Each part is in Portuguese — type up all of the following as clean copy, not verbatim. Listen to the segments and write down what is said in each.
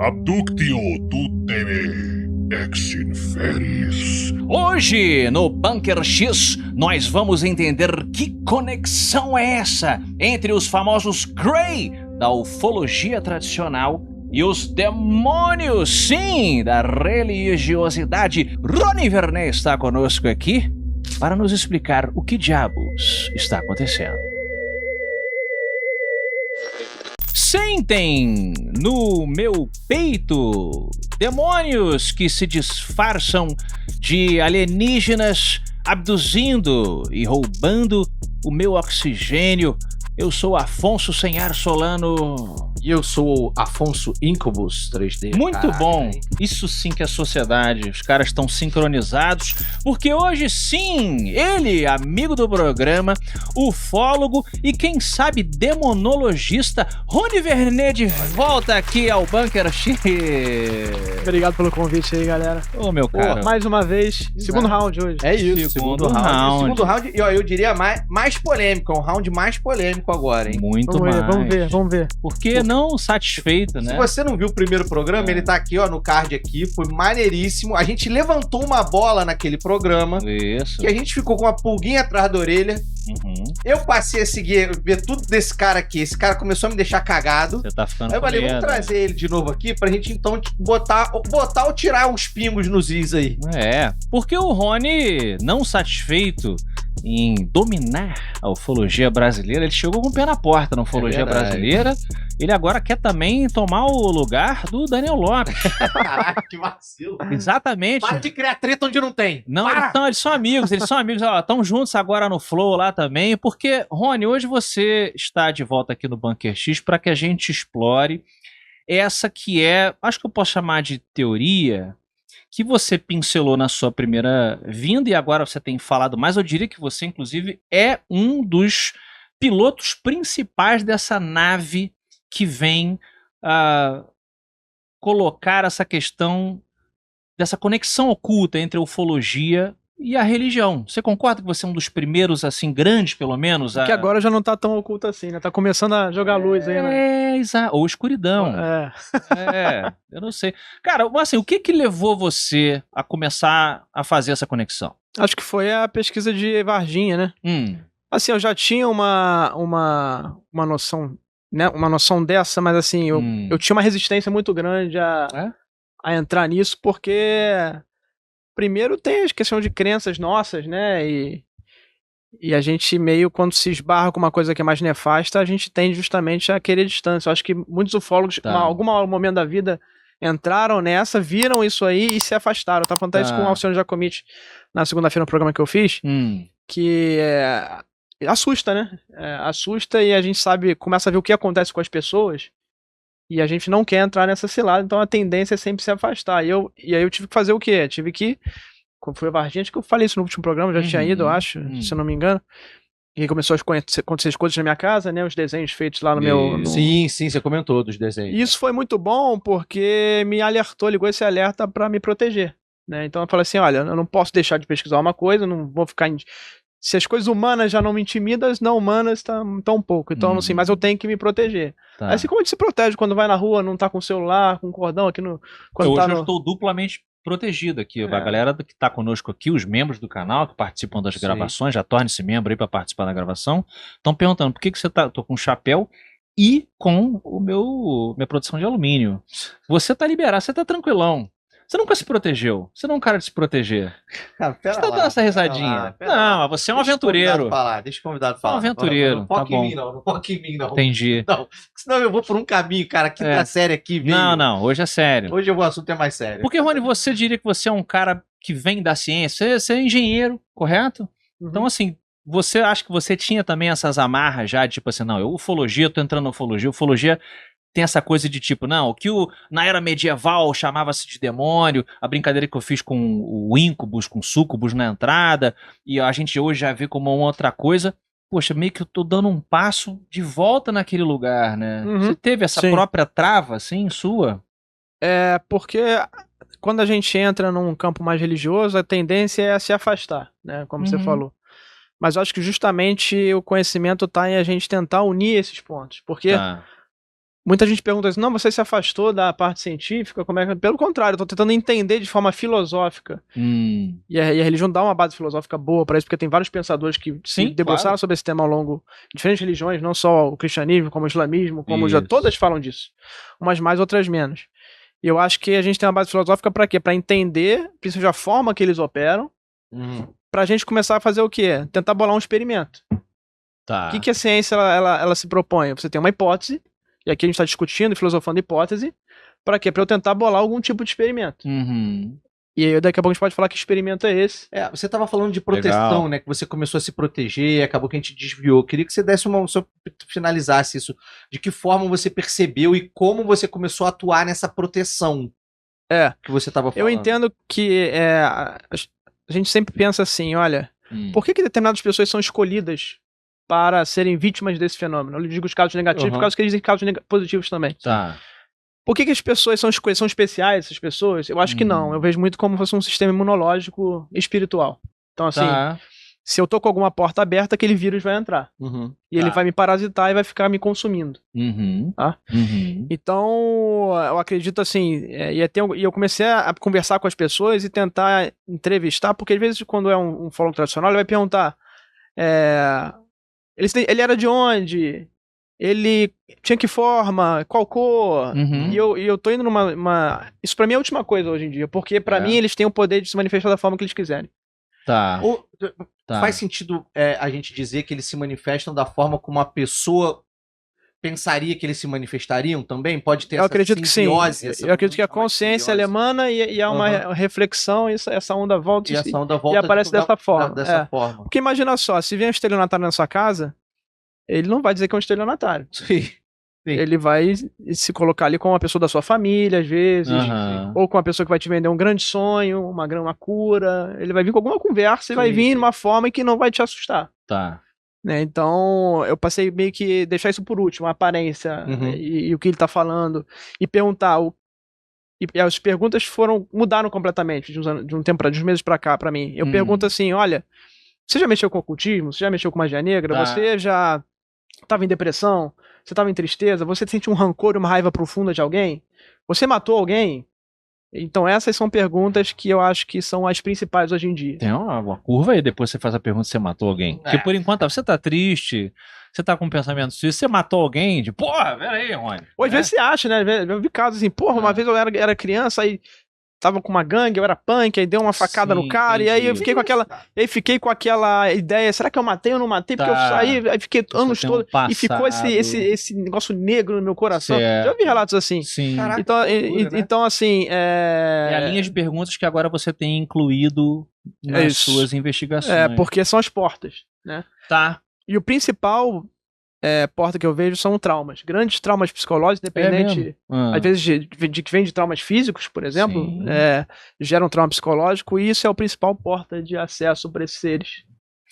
Abductio tuteme ex inferis. Hoje, no Bunker X, nós vamos entender que conexão é essa entre os famosos Grey da ufologia tradicional e os demônios, sim, da religiosidade. Rony Vernet está conosco aqui para nos explicar o que diabos está acontecendo. Sentem no meu peito demônios que se disfarçam de alienígenas abduzindo e roubando o meu oxigênio. Eu sou Afonso Senhar Solano. E eu sou Afonso Incubus 3D. Muito bom. Isso sim que é sociedade. Os caras estão sincronizados. Porque hoje sim, ele, amigo do programa, ufólogo e quem sabe demonologista, Rony Vernet de volta aqui ao Bunker X. Obrigado pelo convite aí, galera. Ô, meu cara. Mais uma vez, segundo round hoje. É isso, Segundo round. Segundo round, e ó, eu diria mais polêmico, é um round mais polêmico agora, hein? Muito Vamos mais. ver, vamos ver. Porque não satisfeito, né? Se você não viu o primeiro programa, ele tá aqui, ó, no card aqui, foi maneiríssimo. A gente levantou uma bola naquele programa, Isso. que a gente ficou com uma pulguinha atrás da orelha. Uhum. Eu passei a ver tudo desse cara aqui. Esse cara começou a me deixar cagado. Você tá ficando Aí eu falei, com vamos medo. trazer ele de novo aqui pra gente então botar ou tirar uns pingos nos is aí. É, porque o Rony, não satisfeito em dominar a ufologia brasileira, ele chegou com o pé na porta na ufologia verdade. brasileira. Ele agora quer também tomar o lugar do Daniel Lopes. Caraca, que vacilo. Exatamente. Para de criar treta onde não tem. Não, Para! eles são amigos, estão juntos agora no Flow lá também, porque, Rony, hoje você está de volta aqui no Bunker X para que a gente explore essa que é, acho que eu posso chamar de teoria, que você pincelou na sua primeira vinda e agora você tem falado mais. Eu diria que você, inclusive, é um dos pilotos principais dessa nave que vem colocar essa questão dessa conexão oculta entre a ufologia e a religião. Você concorda que você é um dos primeiros, assim, grandes, pelo menos? Que agora já não tá tão oculto assim, né? Tá começando a jogar luz aí, né? Exato. Ou escuridão. Eu não sei. Cara, assim, o que levou você a começar a fazer essa conexão? Acho que foi a pesquisa de Varginha, né? Assim, eu já tinha uma noção, né? Uma noção dessa, mas assim, eu tinha uma resistência muito grande a entrar nisso, porque primeiro tem a questão de crenças nossas, né? E a gente meio, quando se esbarra com uma coisa que é mais nefasta, a gente tende justamente a querer distância. Eu acho que muitos ufólogos, em algum momento da vida, entraram nessa, viram isso aí e se afastaram. Eu tava falando isso com o Alcione Giacomitti na segunda-feira no programa que eu fiz, que assusta, né? Assusta e a gente começa a ver o que acontece com as pessoas e a gente não quer entrar nessa cilada, então a tendência é sempre se afastar. E aí eu tive que fazer o quê? Tive que, quando foi a Varginha, acho que eu falei isso no último programa, já tinha ido, eu acho, se eu não me engano. E começou a acontecer as coisas na minha casa, né? Os desenhos feitos lá no meu... Sim, você comentou dos desenhos. E isso foi muito bom porque me alertou, ligou esse alerta pra me proteger, né? Então eu falei assim, olha, eu não posso deixar de pesquisar uma coisa, não vou ficar... Se as coisas humanas já não me intimidam, as não humanas tão um pouco. Então, assim, mas eu tenho que me proteger. Assim como a gente se protege quando vai na rua, não tá com o celular, com o cordão aqui no... Hoje eu estou duplamente protegido aqui. A galera que tá conosco aqui, os membros do canal que participam das gravações, já torne-se membro aí para participar da gravação, estão perguntando por que você tá... Tô com chapéu e com minha produção de alumínio. Você tá liberado, você tá tranquilão. Você nunca se protegeu. Você não é um cara de se proteger. Cara, você tá dando essa risadinha. Não, você é um aventureiro. Deixa o convidado falar. É um aventureiro. Não foca em mim, não. Não foca em mim, não. Entendi. Não, senão eu vou por um caminho, cara. Quinta série aqui, veio. Não, hoje é sério. Hoje o assunto é mais sério. Porque, Rony, você diria que você é um cara que vem da ciência. Você é engenheiro, correto? Então, assim, você acha que você tinha também essas amarras já, tipo assim, não, ufologia, eu tô entrando na ufologia. Ufologia tem essa coisa de tipo, não, o que na era medieval chamava-se de demônio, a brincadeira que eu fiz com o íncubus, com súcubus na entrada, e a gente hoje já vê como uma outra coisa. Poxa, meio que eu tô dando um passo de volta naquele lugar, né? Você teve essa própria trava, assim, sua? Porque quando a gente entra num campo mais religioso, a tendência é a se afastar, né? Como você falou. Mas eu acho que justamente o conhecimento tá em a gente tentar unir esses pontos, porque Muita gente pergunta assim, não, você se afastou da parte científica? Como é que... Pelo contrário, eu tô tentando entender de forma filosófica. E a religião dá uma base filosófica boa para isso, porque tem vários pensadores que se debruçaram sobre esse tema ao longo de diferentes religiões, não só o cristianismo, como o islamismo, como já todas falam disso. Umas mais, outras menos. E eu acho que a gente tem uma base filosófica para quê? Para entender, principalmente a forma que eles operam, pra gente começar a fazer o quê? Tentar bolar um experimento. Tá. O que a ciência ela se propõe? Você tem uma hipótese, e aqui a gente está discutindo, filosofando hipótese, para quê? Para eu tentar bolar algum tipo de experimento. E aí daqui a pouco a gente pode falar que experimento é esse. Você estava falando de proteção, né? Que você começou a se proteger, acabou que a gente desviou. Queria que você desse só finalizasse isso. De que forma você percebeu e como você começou a atuar nessa proteção que você estava falando. Eu entendo que a gente sempre pensa assim, olha, por que determinadas pessoas são escolhidas para serem vítimas desse fenômeno? Eu digo os casos negativos, por causa que eles dizem casos positivos também. Tá. Por que as pessoas são especiais, essas pessoas? Eu acho que não. Eu vejo muito como se fosse um sistema imunológico espiritual. Então, assim, se eu tô com alguma porta aberta, aquele vírus vai entrar. E ele vai me parasitar e vai ficar me consumindo. Tá? Então, eu acredito assim, e eu comecei a conversar com as pessoas e tentar entrevistar, porque às vezes quando é um fórum tradicional, ele vai perguntar ele era de onde? Ele tinha que forma? Qual cor? E eu tô indo numa... Isso pra mim é a última coisa hoje em dia, porque pra mim eles têm o poder de se manifestar da forma que eles quiserem. Faz sentido a gente dizer que eles se manifestam da forma como a pessoa pensaria que eles se manifestariam também? Pode ter eu acredito que sim. Eu acredito que a consciência simbiose. Emana e há uma reflexão e essa onda volta e aparece dessa forma. forma. Porque imagina só, se vem um estelionatário na sua casa, ele não vai dizer que é um estelionatário. Sim. Ele vai se colocar ali com uma pessoa da sua família, às vezes, ou com uma pessoa que vai te vender um grande sonho, uma cura. Ele vai vir com alguma conversa e vai vir de uma forma que não vai te assustar. Né? Então, eu passei meio que deixar isso por último, a aparência e o que ele tá falando, e perguntar. E as perguntas mudaram completamente de um tempo de uns meses pra cá, pra mim. Eu pergunto assim: olha, você já mexeu com ocultismo? Você já mexeu com magia negra? Você já tava em depressão? Você tava em tristeza? Você sente um rancor e uma raiva profunda de alguém? Você matou alguém? Então essas são perguntas que eu acho que são as principais hoje em dia. Tem uma curva aí, depois você faz a pergunta se você matou alguém. Porque por enquanto, você tá triste, você tá com um pensamento suicida, você matou alguém? Porra, peraí, Rony. Ou às vezes você acha, né? Eu vi casos assim, porra, uma vez eu era criança, aí tava com uma gangue, eu era punk, aí deu uma facada no cara, e aí eu fiquei com aquela ideia, será que eu matei ou não matei? Porque eu saí, aí fiquei anos todos, e ficou esse negócio negro no meu coração. Já ouvi relatos assim. Sim. Caraca, então assim... É a linha de perguntas que agora você tem incluído nas suas investigações. Porque são as portas, né? E o principal... porta que eu vejo são traumas, grandes traumas psicológicos, independente, às vezes de que vem de traumas físicos, por exemplo, geram trauma psicológico, e isso é o principal porta de acesso para esses seres,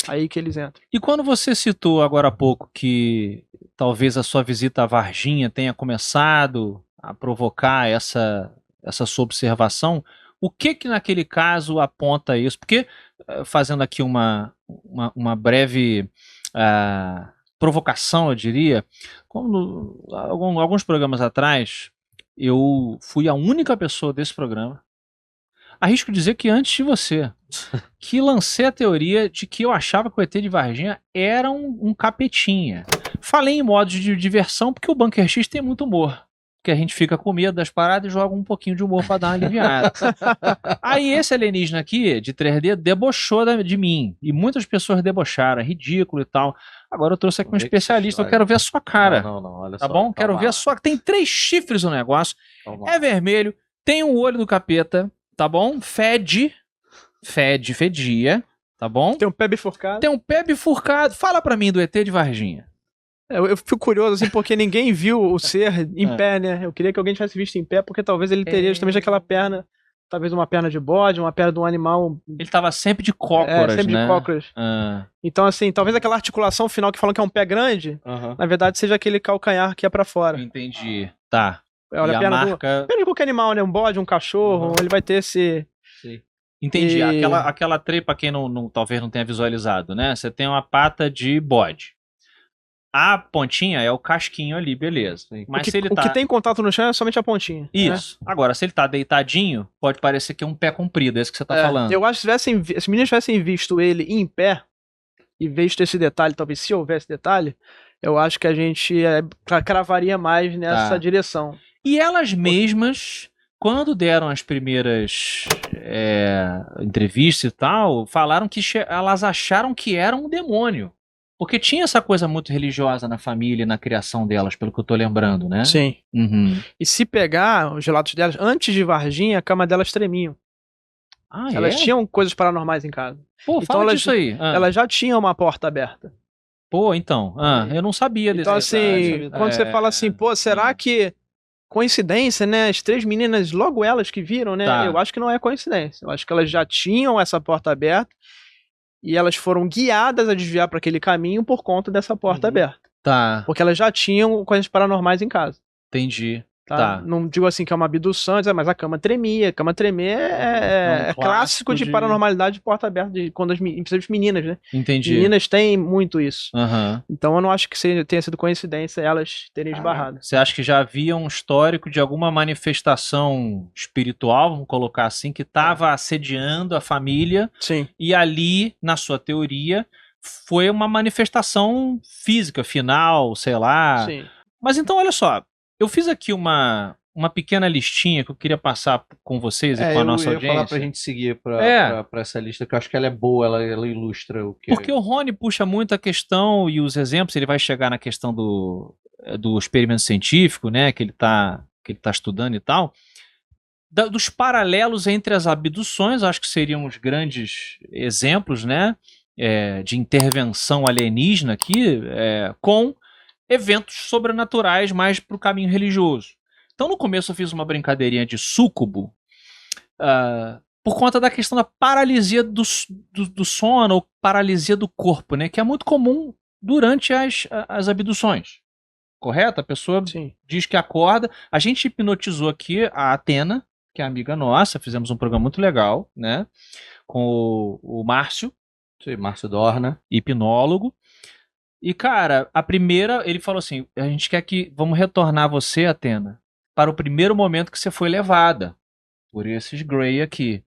aí que eles entram. E quando você citou agora há pouco que talvez a sua visita à Varginha tenha começado a provocar essa sua observação, o que naquele caso aponta isso? Porque, fazendo aqui uma breve... provocação, eu diria, quando alguns programas atrás eu fui a única pessoa desse programa, arrisco dizer que antes de você, que lancei a teoria de que eu achava que o ET de Varginha era um capetinha. Falei em modo de diversão porque o Bunker X tem muito humor, que a gente fica com medo das paradas e joga um pouquinho de humor pra dar uma aliviada. Aí esse alienígena aqui, de 3D, debochou de mim. E muitas pessoas debocharam, é ridículo e tal. Agora eu trouxe aqui um especialista, eu quero ver a sua cara. Não, olha tá só. Bom? Quero ver a sua... Tem 3 chifres no negócio, é vermelho, tem um olho do capeta, tá bom? Fedia, tá bom? Tem um pé bifurcado. Tem um pé bifurcado. Fala pra mim do ET de Varginha. Eu fico curioso, assim, porque ninguém viu o ser em pé, né? Eu queria que alguém tivesse visto em pé, porque talvez ele teria justamente aquela perna, talvez uma perna de bode, uma perna de um animal. Ele tava sempre de cócoras, sempre né? de cócoras. Então, assim, talvez aquela articulação final que falam que é um pé grande, na verdade seja aquele calcanhar que é pra fora. Entendi. Tá. Olha, a perna perna de qualquer animal, né? Um bode, um cachorro, ele vai ter esse... Sim. Entendi. Aquela trepa, quem talvez não tenha visualizado, né? Você tem uma pata de bode. A pontinha é o casquinho ali, beleza. Mas se ele o que tem contato no chão é somente a pontinha. Isso. Né? Agora, se ele tá deitadinho, pode parecer que é um pé comprido, é isso que você tá falando. Eu acho que se as meninas tivessem visto ele em pé, e visto esse detalhe, talvez se houvesse detalhe, eu acho que a gente cravaria mais nessa direção. E elas mesmas, quando deram as primeiras entrevistas e tal, falaram que elas acharam que era um demônio. Porque tinha essa coisa muito religiosa na família, na criação delas, pelo que eu tô lembrando, né? Sim. Uhum. E se pegar os relatos delas, antes de Varginha, a cama delas tremiam. Elas tinham coisas paranormais em casa. Pô, então fala disso aí. Elas já tinham uma porta aberta. Pô, então. Eu não sabia desse. Então, assim, quando você fala assim, pô, será que coincidência, né? As 3 meninas, logo elas que viram, né? Eu acho que não é coincidência. Eu acho que elas já tinham essa porta aberta e elas foram guiadas a desviar para aquele caminho por conta dessa porta aberta. Tá. Porque elas já tinham coisas paranormais em casa. Entendi. Tá? Não digo assim que é uma abdução, mas a cama tremia. A cama tremer é clássico de paranormalidade de porta aberta, quando principalmente meninas, né? Entendi. Meninas têm muito isso. Uhum. Então eu não acho que tenha sido coincidência elas terem esbarrado. Você acha que já havia um histórico de alguma manifestação espiritual, vamos colocar assim, que estava assediando a família? Sim. E ali, na sua teoria, foi uma manifestação física, final, sei lá. Sim. Mas então, olha só. Eu fiz aqui uma pequena listinha que eu queria passar com vocês e com a nossa audiência. Eu ia falar pra gente seguir pra essa lista, que eu acho que ela é boa, ela ilustra o que... Porque o Rony puxa muito a questão e os exemplos, ele vai chegar na questão do experimento científico, né, que ele tá estudando e tal, dos paralelos entre as abduções, acho que seriam os grandes exemplos, né, de intervenção alienígena aqui, com eventos sobrenaturais mais para o caminho religioso. Então, no começo eu fiz uma brincadeirinha de súcubo por conta da questão da paralisia do sono ou paralisia do corpo, né? Que é muito comum durante as abduções. Correto? A pessoa diz que acorda. A gente hipnotizou aqui a Atena, que é amiga nossa, fizemos um programa muito legal, né? Com o Márcio. Sim, Márcio Dorna. Hipnólogo. E, cara, a primeira, ele falou assim, a gente quer vamos retornar você, Atena, para o primeiro momento que você foi levada por esses Grey aqui.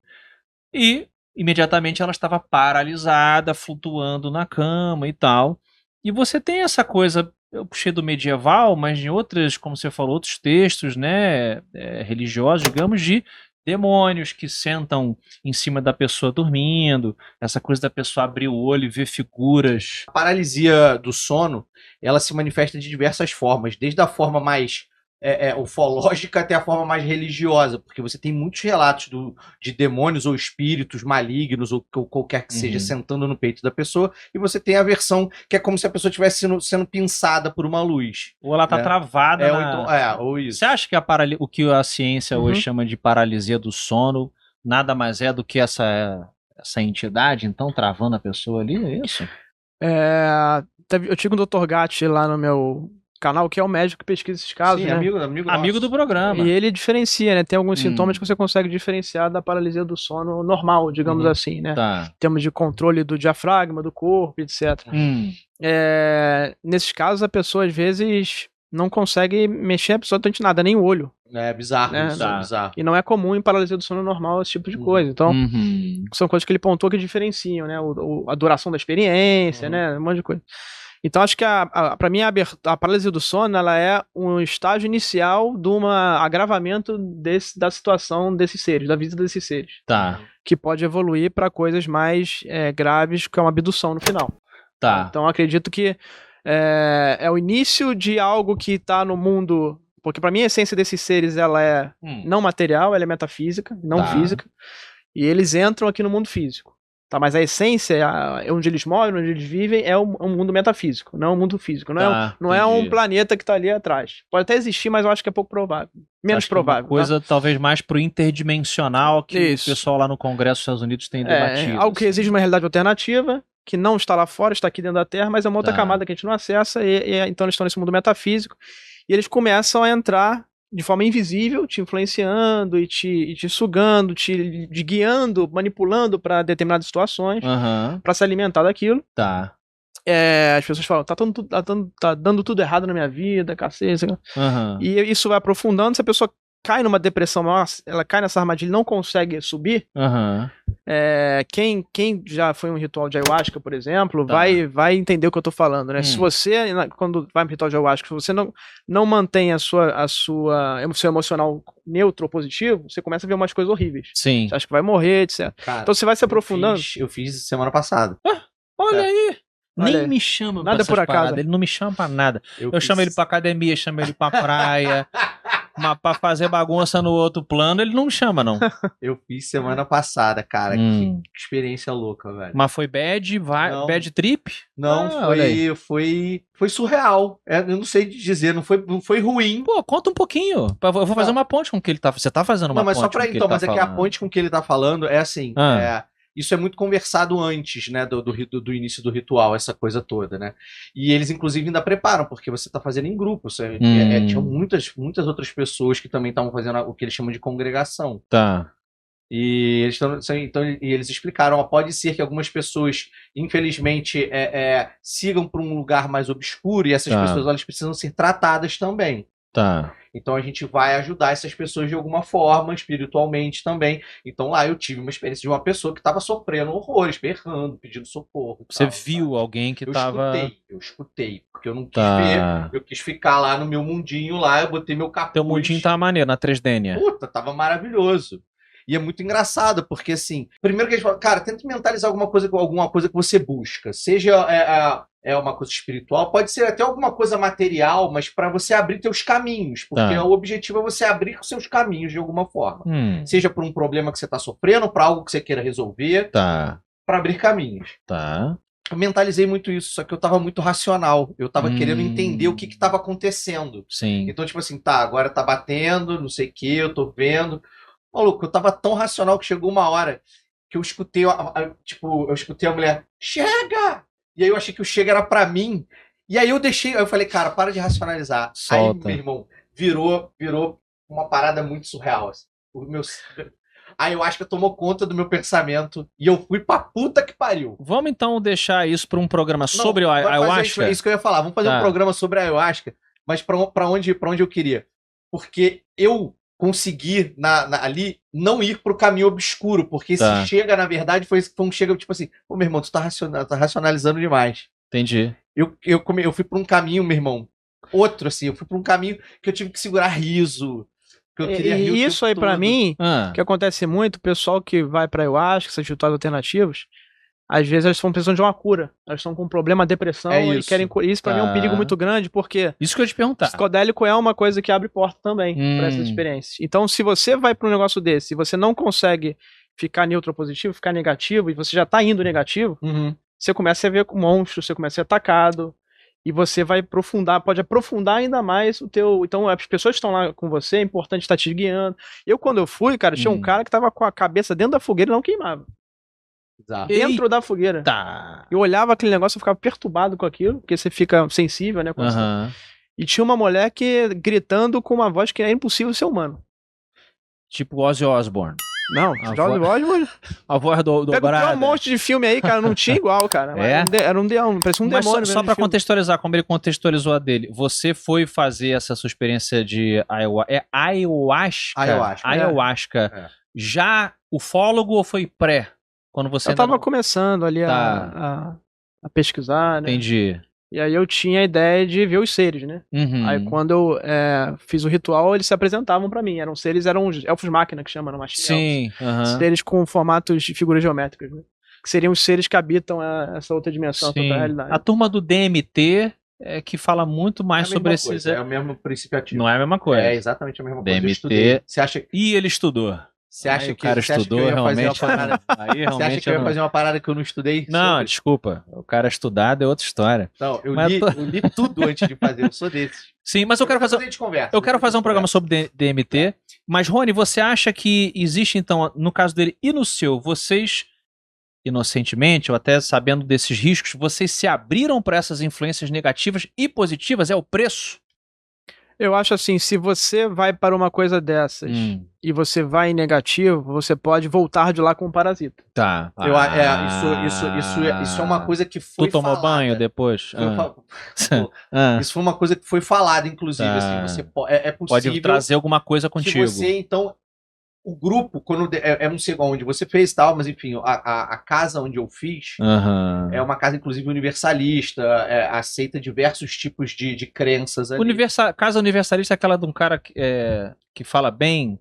E, imediatamente, ela estava paralisada, flutuando na cama e tal. E você tem essa coisa, eu puxei do medieval, mas em outras, como você falou, outros textos, né, religiosos, digamos, de demônios que sentam em cima da pessoa dormindo, essa coisa da pessoa abrir o olho e ver figuras. A paralisia do sono, ela se manifesta de diversas formas, desde a forma mais ufológica até a forma mais religiosa, porque você tem muitos relatos de demônios ou espíritos malignos ou qualquer que seja sentando no peito da pessoa, e você tem a versão que é como se a pessoa estivesse sendo pinçada por uma luz. Ou ela tá travada ou isso. Você acha que o que a ciência hoje chama de paralisia do sono nada mais é do que essa entidade, então, travando a pessoa ali, é isso? Eu tive um Dr. Gatti lá no meu canal, que é o médico que pesquisa esses casos. Sim, né? amigo do programa. E ele diferencia, né? Tem alguns sintomas que você consegue diferenciar da paralisia do sono normal, digamos assim, né? Tá. Em termos de controle do diafragma, do corpo, etc. Nesses casos, a pessoa às vezes não consegue mexer absolutamente nada, nem o olho. É bizarro, né? Isso, é bizarro. E não é comum em paralisia do sono normal esse tipo de coisa. Então, são coisas que ele pontuou que diferenciam, né? A duração da experiência, né? Um monte de coisa. Então, acho que para mim a paralisia do sono ela é um estágio inicial de um agravamento da situação desses seres, da vida desses seres. Tá. Que pode evoluir para coisas mais graves, que é uma abdução no final. Tá. Então, acredito que é o início de algo que está no mundo... Porque para mim a essência desses seres ela é não material, ela é metafísica, não física. E eles entram aqui no mundo físico. Tá, mas a essência, onde eles moram, onde eles vivem, é um mundo metafísico, não é um mundo físico. Não é um planeta que está ali atrás. Pode até existir, mas eu acho que é pouco provável. Menos provável. Uma coisa talvez mais pro interdimensional que o pessoal lá no Congresso dos Estados Unidos tem debatido. Algo que exige uma realidade alternativa, que não está lá fora, está aqui dentro da Terra, mas é uma outra camada que a gente não acessa, então eles estão nesse mundo metafísico, e eles começam a entrar de forma invisível, te influenciando e te sugando, te guiando, manipulando para determinadas situações, para se alimentar daquilo. Tá. as pessoas falam, tá dando tudo errado na minha vida, cacete. E isso vai aprofundando, se a pessoa cai numa depressão, ela cai nessa armadilha e não consegue subir, quem já foi um ritual de ayahuasca, por exemplo, vai entender o que eu tô falando, né? Se você, quando vai no ritual de ayahuasca, se você não mantém o seu emocional neutro ou positivo, você começa a ver umas coisas horríveis. Sim. Você acha que vai morrer, etc. Cara, então você vai se aprofundando. Eu fiz semana passada. Olha aí! Olha Nem me chama nada pra essas por acaso. paradas. Ele não me chama pra nada. Eu fiz... chamo ele pra academia, chamo ele pra praia. Mas pra fazer bagunça no outro plano, ele não me chama, não. Eu fiz semana passada, cara. Que experiência louca, velho. Mas foi bad trip? Não, foi surreal. Eu não sei dizer, não foi ruim. Pô, conta um pouquinho. Eu vou fazer uma ponte com o que ele tá... Você tá fazendo uma ponte só pra com o que ele tá mas é que a ponte com o que ele tá falando é assim... Isso é muito conversado antes, né, do início do ritual, essa coisa toda, né? E eles, inclusive, ainda preparam, porque você tá fazendo em grupo. Tinham muitas outras pessoas que também estavam fazendo o que eles chamam de congregação. Tá. E eles explicaram, pode ser que algumas pessoas, infelizmente, sigam para um lugar mais obscuro e essas pessoas elas precisam ser tratadas também. Tá. Então a gente vai ajudar essas pessoas de alguma forma, espiritualmente também. Então lá eu tive uma experiência de uma pessoa que estava sofrendo horrores, berrando, pedindo socorro. Você viu alguém que tava... Eu escutei, porque eu não quis ver, eu quis ficar lá no meu mundinho lá, eu botei meu capuz. Teu mundinho tava maneiro, na 3D. Puta, tava maravilhoso. E é muito engraçado, porque assim, primeiro que eles falam, cara, tenta mentalizar alguma coisa que você busca. Seja uma coisa espiritual, pode ser até alguma coisa material, mas para você abrir teus caminhos. Porque o objetivo é você abrir os seus caminhos de alguma forma. Seja por um problema que você tá sofrendo, para algo que você queira resolver, para abrir caminhos. Eu mentalizei muito isso, só que eu tava muito racional. Eu tava querendo entender o que tava acontecendo. Sim. Então, tipo assim, agora tá batendo, não sei o que, eu tô vendo... Maluco, eu tava tão racional que chegou uma hora que eu escutei, eu escutei a mulher, chega! E aí eu achei que o chega era pra mim. E aí eu falei, cara, para de racionalizar. Solta. Aí, meu irmão, virou uma parada muito surreal. Assim. Aí eu acho que tomou conta do meu pensamento e eu fui pra puta que pariu. Vamos então deixar isso pra um programa sobre a ayahuasca? Isso que eu ia falar. Vamos fazer um programa sobre a ayahuasca, mas pra onde eu queria. Porque eu conseguir ali não ir pro caminho obscuro, porque se chega, na verdade, foi um chega tipo assim, pô, meu irmão, tu tá racionalizando demais. Entendi. Eu fui pra um caminho, meu irmão, outro assim, eu fui pra um caminho que eu tive que segurar riso, que eu queria rir. E isso aí pra mim, que acontece muito, o pessoal que vai pra ayahuasca, essas rituais alternativos, às vezes elas estão precisando de uma cura. Elas estão com um problema, depressão, e querem cura. Isso pra mim é um perigo muito grande, porque... Isso que eu ia te perguntar. Psicodélico é uma coisa que abre porta também pra essas experiências. Então, se você vai pra um negócio desse, e você não consegue ficar neutro positivo, ficar negativo, e você já tá indo negativo, você começa a ver monstros, você começa a ser atacado, e você vai pode aprofundar ainda mais o teu... Então, as pessoas que estão lá com você, é importante estar te guiando. Quando eu fui, cara, tinha um cara que tava com a cabeça dentro da fogueira e não queimava. Dentro da fogueira. Eu olhava aquele negócio, eu ficava perturbado com aquilo, porque você fica sensível, né? E tinha uma mulher gritando com uma voz que é impossível ser humano. Tipo Ozzy Osbourne. Não, Ozzy Osbourne. A voz do Pega um monte de filme aí, cara, não tinha igual, cara. Era um demônio, parecia um demônio. Só pra contextualizar, como ele contextualizou a dele, você foi fazer essa sua experiência de ayahuasca? Ayahuasca. Já ufólogo ou foi pré? Quando você eu tava começando ali a pesquisar, né? Entendi. E aí eu tinha a ideia de ver os seres, né? Aí quando eu fiz o ritual, eles se apresentavam pra mim. Eram elfos-máquina, que chama, não mais seres com formatos de figuras geométricas, né? Que seriam os seres que habitam essa outra dimensão, essa outra realidade. A turma do DMT que fala muito mais sobre esses... É o mesmo princípio ativo. Não é a mesma coisa. É exatamente a mesma coisa. DMT... Você acha... E ele estudou. Você acha que o cara estudou realmente? Você acha que eu ia fazer uma parada que eu não estudei? Não, desculpa. O cara estudado é outra história. Não, eu li tudo antes de fazer, eu sou desses. Sim, mas eu quero fazer um programa sobre DMT. Mas, Rony, você acha que existe, então, no caso dele e no seu, vocês, inocentemente, ou até sabendo desses riscos, vocês se abriram para essas influências negativas e positivas? É o preço? Eu acho assim, se você vai para uma coisa dessas e você vai em negativo, você pode voltar de lá com um parasita. Tá. Isso é uma coisa que foi Tu tomou falada. banho depois? Isso foi uma coisa que foi falada, inclusive. Tá. Assim, é possível pode trazer alguma coisa contigo. Que você, então... O grupo, quando não sei onde você fez tal, mas enfim, a casa onde eu fiz é uma casa, inclusive, universalista, aceita diversos tipos de crenças ali. Casa universalista é aquela de um cara que fala bem,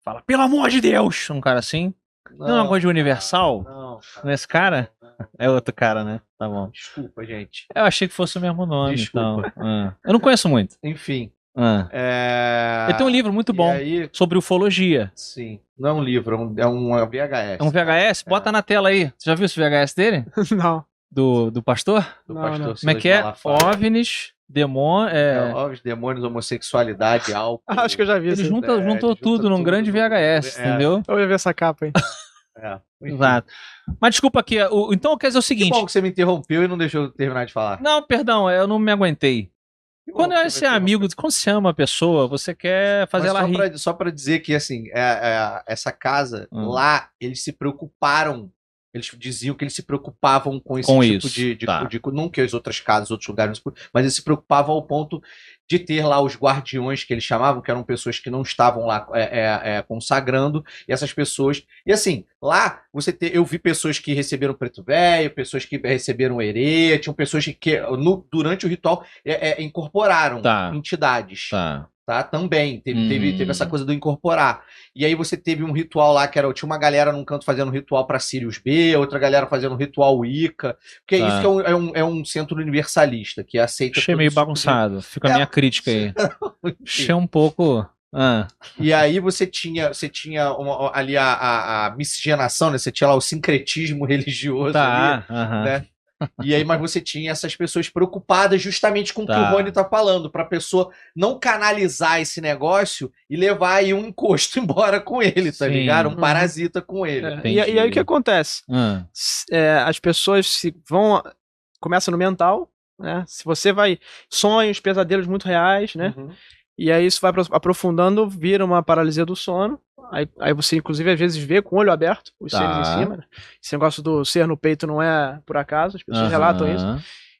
fala, pelo amor de Deus, um cara assim. Não é uma coisa de universal? Não, não é esse cara? É outro cara, né? Tá bom. Desculpa, gente. Eu achei que fosse o mesmo nome. Desculpa. Então. Eu não conheço muito. Enfim. Ele tem um livro muito bom sobre ufologia. Sim, não é um livro, é um VHS. É um VHS? Bota na tela aí. Você já viu esse VHS dele? Não. Do pastor? Do pastor. Como é que é? OVNIs, demônios. OVNIs, demônios, homossexualidade, álcool. Acho que eu já vi isso. Ele juntou tudo num grande VHS, entendeu? Eu ia ver essa capa aí. Exato. Mas desculpa aqui, então quer dizer o seguinte... Que bom que você me interrompeu e não deixou eu terminar de falar. Não, perdão, eu não me aguentei. Quando você é amigo, quando você ama a pessoa, você quer fazer ela rir. Só pra dizer que, assim, essa casa, lá, eles se preocuparam, eles diziam que eles se preocupavam com esse tipo de... Não que as outras casas, outros lugares, mas eles se preocupavam ao ponto de ter lá os guardiões, que eles chamavam, que eram pessoas que não estavam lá consagrando, e essas pessoas... E assim, lá, eu vi pessoas que receberam preto velho, pessoas que receberam herê, tinham pessoas que durante o ritual incorporaram entidades. Tá? Também teve essa coisa do incorporar. E aí você teve um ritual lá que tinha uma galera num canto fazendo um ritual para Sirius B, outra galera fazendo um ritual Wicca, porque isso que é um centro universalista que aceita. Achei meio bagunçado. Fica a minha crítica aí. Achei um pouco. E aí você tinha ali a miscigenação, né? Você tinha lá o sincretismo religioso ali, né? E aí, mas você tinha essas pessoas preocupadas justamente com o que o Rony tá falando, pra pessoa não canalizar esse negócio e levar aí um encosto embora com ele, tá ligado? Um parasita com ele. E aí o que acontece? As pessoas começam no mental, né? Se você sonhos, pesadelos muito reais, né? E aí isso vai aprofundando, vira uma paralisia do sono. Aí você, inclusive, às vezes vê com o olho aberto os seres em cima. Né? Esse negócio do ser no peito não é por acaso, as pessoas relatam isso.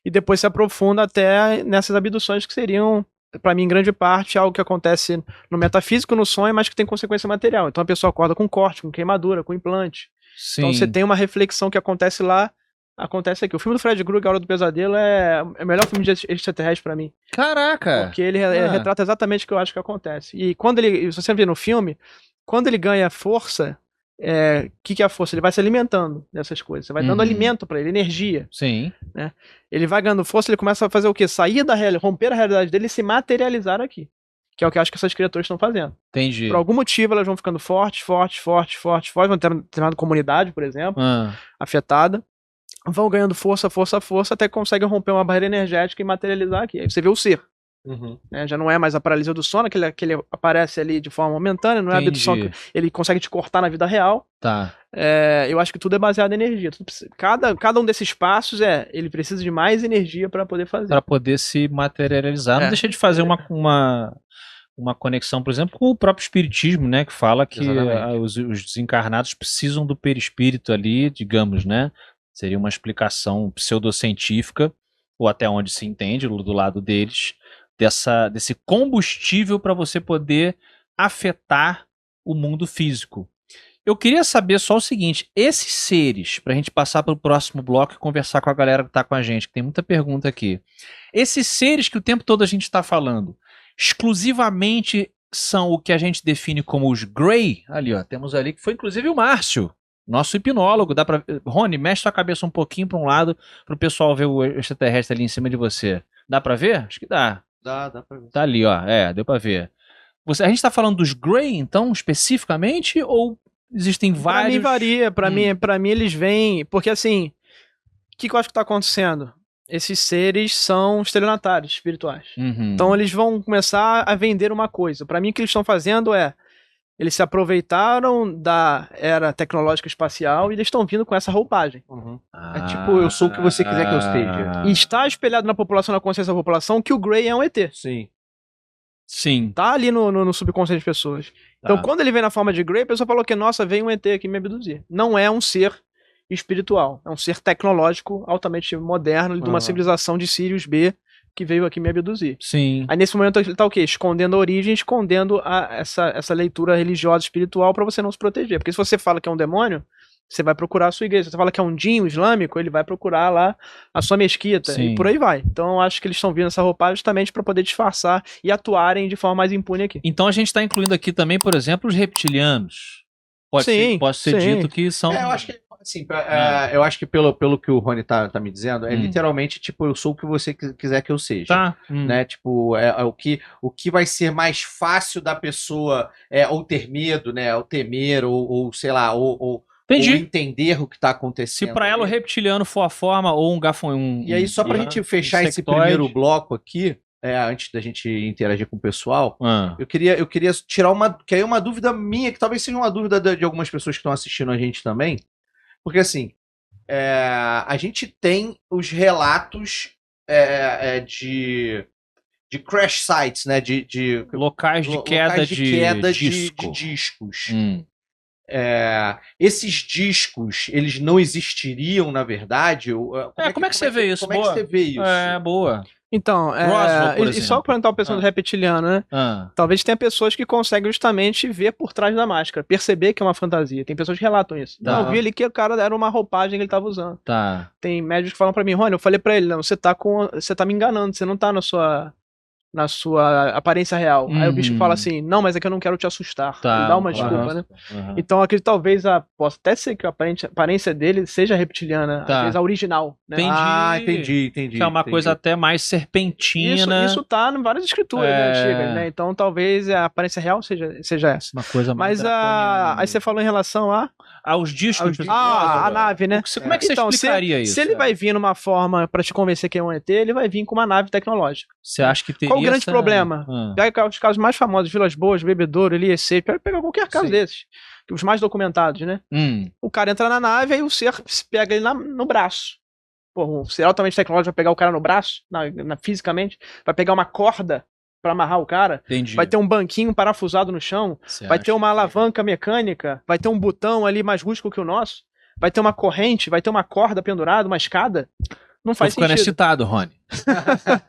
E depois se aprofunda até nessas abduções que seriam, para mim, em grande parte, algo que acontece no metafísico, no sonho, mas que tem consequência material. Então a pessoa acorda com corte, com queimadura, com implante. Sim. Então você tem uma reflexão que acontece lá, acontece aqui. O filme do Fred Krueger, A Hora do Pesadelo, é o melhor filme de extraterrestre pra mim. Caraca! Porque ele retrata exatamente o que eu acho que acontece. E quando se você vê no filme, quando ele ganha força, o que é a força? Ele vai se alimentando dessas coisas. Você vai dando alimento pra ele, energia. Sim. Né? Ele vai ganhando força, ele começa a fazer o quê? Sair da realidade, romper a realidade dele e se materializar aqui. Que é o que eu acho que essas criaturas estão fazendo. Entendi. Por algum motivo elas vão ficando fortes, vão ter uma determinada comunidade, por exemplo, afetada. Vão ganhando força, até que conseguem romper uma barreira energética e materializar aqui. Aí você vê o ser. Né? Já não é mais a paralisia do sono, que ele aparece ali de forma momentânea, não é a abdução que ele consegue te cortar na vida real. Eu acho que tudo é baseado em energia. Cada um desses passos ele precisa de mais energia para poder fazer. Para poder se materializar. Não deixa de fazer uma conexão, por exemplo, com o próprio espiritismo, né? Que fala que os desencarnados precisam do perispírito ali, digamos, né? Seria uma explicação pseudocientífica, ou até onde se entende, do lado deles, desse combustível para você poder afetar o mundo físico. Eu queria saber só o seguinte, esses seres, para a gente passar para o próximo bloco e conversar com a galera que está com a gente, que tem muita pergunta aqui. Esses seres que o tempo todo a gente está falando, exclusivamente são o que a gente define como os Grey? Ali, ó, temos ali, que foi inclusive o Márcio, nosso hipnólogo. Dá pra... Rony, mexe sua cabeça um pouquinho para um lado, para o pessoal ver o extraterrestre ali em cima de você. Dá para ver? Acho que dá. Dá pra ver. Tá ali, ó. Deu pra ver. A gente tá falando dos Grey, então, especificamente, ou existem vários? Pra mim varia. Pra mim eles vêm... Porque, assim, o que eu acho que tá acontecendo? Esses seres são estelionatários espirituais. Então eles vão começar a vender uma coisa. Pra mim, o que eles estão fazendo eles se aproveitaram da era tecnológica espacial e eles estão vindo com essa roupagem. É tipo, eu sou o que você quiser que eu esteja. E está espelhado na população, na consciência da população, que o Grey é um ET. Sim. Sim. Tá ali no subconsciente das pessoas. Então, quando ele vem na forma de Grey, a pessoa falou que, nossa, veio um ET aqui me abduzir. Não é um ser espiritual. É um ser tecnológico, altamente moderno, de uma civilização de Sirius B, que veio aqui me abduzir. Sim. Aí, nesse momento, ele tá o quê? Escondendo a origem, escondendo essa leitura religiosa espiritual pra você não se proteger. Porque se você fala que é um demônio, você vai procurar a sua igreja. Se você fala que é um djinn islâmico, ele vai procurar lá a sua mesquita. Sim. E por aí vai. Então eu acho que eles estão vindo essa roupagem justamente para poder disfarçar e atuarem de forma mais impune aqui. Então a gente está incluindo aqui também, por exemplo, os reptilianos. Pode ser dito que são... eu acho que, assim, eu acho que pelo que o Rony tá me dizendo, é literalmente, tipo, eu sou o que você quiser que eu seja. Tá. Né? Tipo, o que vai ser mais fácil da pessoa ou ter medo, né? Ou temer, ou sei lá, ou entender o que tá acontecendo. Se pra ela o reptiliano for a forma, ou um gafanhoto. E aí, só pra gente fechar esse primeiro bloco aqui, antes da gente interagir com o pessoal, eu queria tirar uma dúvida minha, que talvez seja uma dúvida de algumas pessoas que estão assistindo a gente também. Porque assim, a gente tem os relatos de crash sites, né? De locais de queda de discos. Esses discos, eles não existiriam, na verdade? Como é que você vê isso? Como é que você vê isso? Boa. Então, Roswell, e só para entrar o pessoal do reptiliano, né? Talvez tenha pessoas que conseguem justamente ver por trás da máscara, perceber que é uma fantasia. Tem pessoas que relatam isso. Não, eu vi ali que o cara era uma roupagem que ele tava usando. Tá. Tem médicos que falam para mim, Rony, eu falei para ele, não, você tá me enganando, você não tá na sua aparência real. Aí o bicho fala assim, não, mas é que eu não quero te assustar. Tá, dá uma desculpa, né? Então aqui talvez possa até ser que a aparência dele seja reptiliana, às vezes a original. Né? Entendi. Que é uma coisa até mais serpentina. Isso tá em várias escrituras antigas, né? Então talvez a aparência real seja essa. Uma coisa mais aí você falou em relação aos discos. A nave, né? Como é que você explicaria isso? Se ele vai vir numa forma pra te convencer que é um ET, ele vai vir com uma nave tecnológica. Você acha que teria Qual o grande problema? Pega os casos mais famosos, Vilas Boas, Bebedouro, Eliezer, pega qualquer caso desses, os mais documentados, né? O cara entra na nave, aí o ser pega ele no braço. Pô, o ser altamente tecnológico vai pegar o cara no braço, fisicamente, vai pegar uma corda pra amarrar o cara, vai ter um banquinho parafusado no chão, vai ter uma alavanca mecânica, vai ter um botão ali mais rústico que o nosso, vai ter uma corrente, vai ter uma corda pendurada, uma escada. Não faz sentido. Tô ficando excitado, Rony.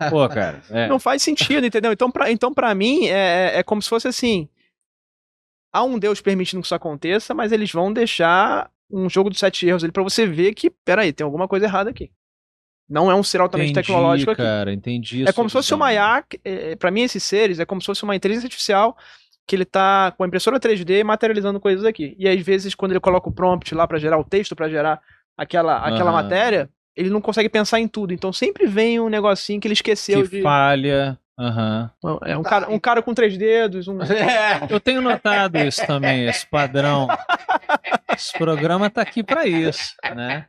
Pô, cara. Não faz sentido, entendeu? Então pra mim, é como se fosse assim, há um Deus permitindo que isso aconteça, mas eles vão deixar um jogo dos 7 erros ali pra você ver que, peraí, tem alguma coisa errada aqui. Não é um ser altamente tecnológico aqui. Entendi. É como se fosse uma IA, pra mim esses seres, é como se fosse uma inteligência artificial que ele tá com a impressora 3D materializando coisas aqui. E às vezes, quando ele coloca o prompt lá pra gerar o texto, pra gerar aquela matéria, ele não consegue pensar em tudo. Então sempre vem um negocinho que ele esqueceu que falha. É um cara com 3 dedos. Eu tenho notado isso também, esse padrão. Esse programa tá aqui pra isso, né?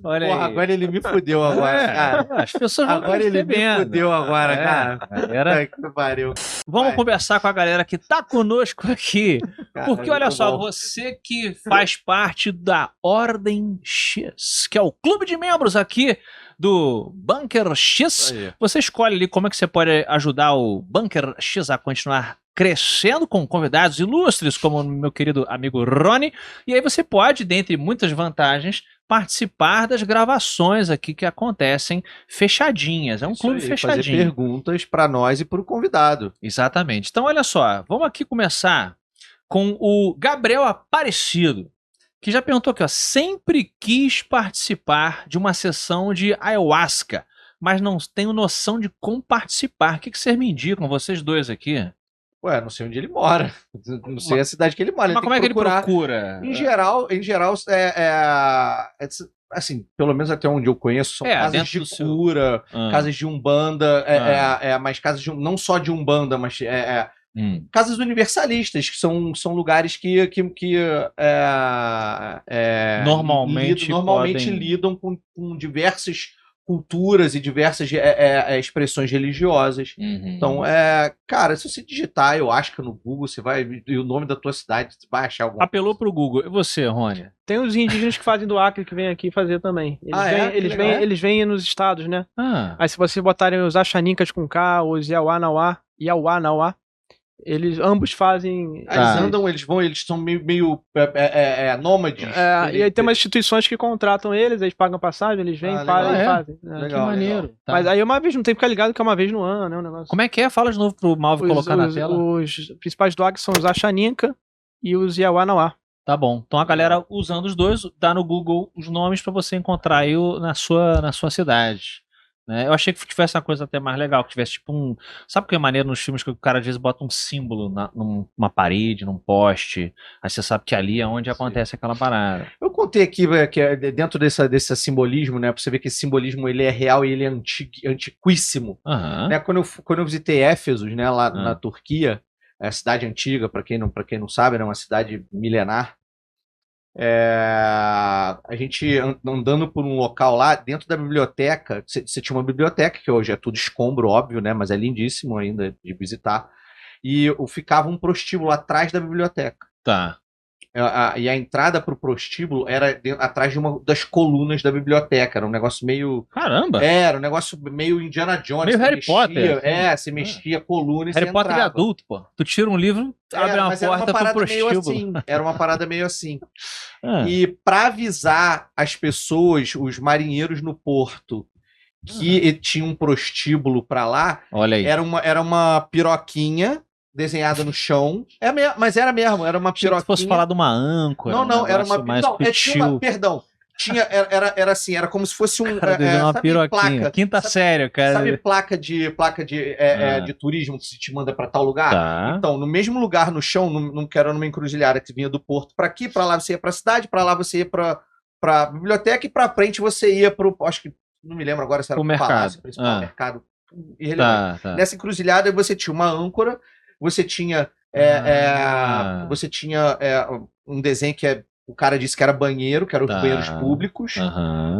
Olha aí. Agora ele me fudeu agora, cara. As pessoas vão agora ele me fudeu agora, cara. Vamos conversar com a galera que tá conosco aqui. Porque olha só, você que faz parte da Ordem X, que é o clube de membros aqui do Bunker X, você escolhe ali como é que você pode ajudar o Bunker X a continuar crescendo com convidados ilustres como o meu querido amigo Rony, e aí você pode, dentre muitas vantagens, participar das gravações aqui que acontecem fechadinhas, é um clube fechadinho. Fazer perguntas para nós e para o convidado. Exatamente. Então olha só, vamos aqui começar com o Gabriel Aparecido, que já perguntou aqui, sempre quis participar de uma sessão de ayahuasca, mas não tenho noção de como participar. O que vocês me indicam, vocês dois aqui? Ué, não sei onde ele mora. Não sei a cidade que ele mora. Mas como é que ele procura? Em geral, assim, pelo menos até onde eu conheço, são casas de cura, casas de umbanda, mas casas de não só de umbanda, mas casas universalistas, que são lugares que normalmente lidam com diversas culturas e diversas expressões religiosas. Então, cara, se você digitar, eu acho que no Google, você vai, e o nome da tua cidade, você vai achar algum. Apelou pro Google. E você, Rony? Tem os indígenas que fazem do Acre que vêm aqui fazer também. Eles vêm nos estados, né? Aí se você botarem os Axanicas com K, os Yawanawá, Iauá, Nauá. Eles ambos fazem... Eles andam, eles são meio nômades. E aí tem umas instituições que contratam eles pagam passagem, eles vêm, param e fazem. Legal, que maneiro. Legal. Tá. Mas aí uma vez, não tem que ficar ligado que é uma vez no ano, né? Um negócio. Como é que é? Fala de novo pro Malvo colocar na tela. Os principais dogs são os Achaninka e os Iauá, Nauá. Tá bom. Então a galera usando os dois, dá no Google os nomes pra você encontrar aí na sua cidade. Né? Eu achei que tivesse uma coisa até mais legal, que tivesse tipo um... Sabe o que é maneiro nos filmes que o cara às vezes bota um símbolo numa parede, num poste, aí você sabe que ali é onde acontece aquela parada. Eu contei aqui que dentro desse simbolismo, né, pra você ver que esse simbolismo ele é real e ele é antiquíssimo. Né? Quando eu visitei Éfesos, né, lá na Turquia, é a cidade antiga, pra quem não sabe, é uma cidade milenar. A gente andando por um local lá, dentro da biblioteca, você tinha uma biblioteca, que hoje é tudo escombro, óbvio, né? Mas é lindíssimo ainda de visitar. E ficava um prostíbulo atrás da biblioteca. Tá. E a entrada para o prostíbulo era atrás de uma das colunas da biblioteca. Era um negócio meio... Caramba! Era um negócio meio Indiana Jones. Meio Harry Potter. Você mexia a coluna e Harry você Potter entrava. É adulto, pô. Tu tira um livro, abre uma porta pro prostíbulo. Assim, era uma parada meio assim. E para avisar as pessoas, os marinheiros no porto, que tinha um prostíbulo para lá, olha aí. Era uma piroquinha desenhada no chão. Mas era mesmo, era uma piroquinha. Se fosse falar de uma âncora. Não, era uma... Mais perdão. Era assim, era como se fosse um... uma piroquinha. Placa, quinta série, cara. Sabe placa de turismo que se te manda pra tal lugar? Tá. Então, no mesmo lugar no chão, que era numa encruzilhada que vinha do porto pra aqui, pra lá você ia pra cidade, pra lá você ia pra biblioteca e pra frente você ia pro... Acho que, não me lembro agora se era pro palácio principal, mercado irrelevante. Tá. Nessa encruzilhada você tinha uma âncora, você tinha um desenho que o cara disse que era banheiro, que eram os banheiros públicos,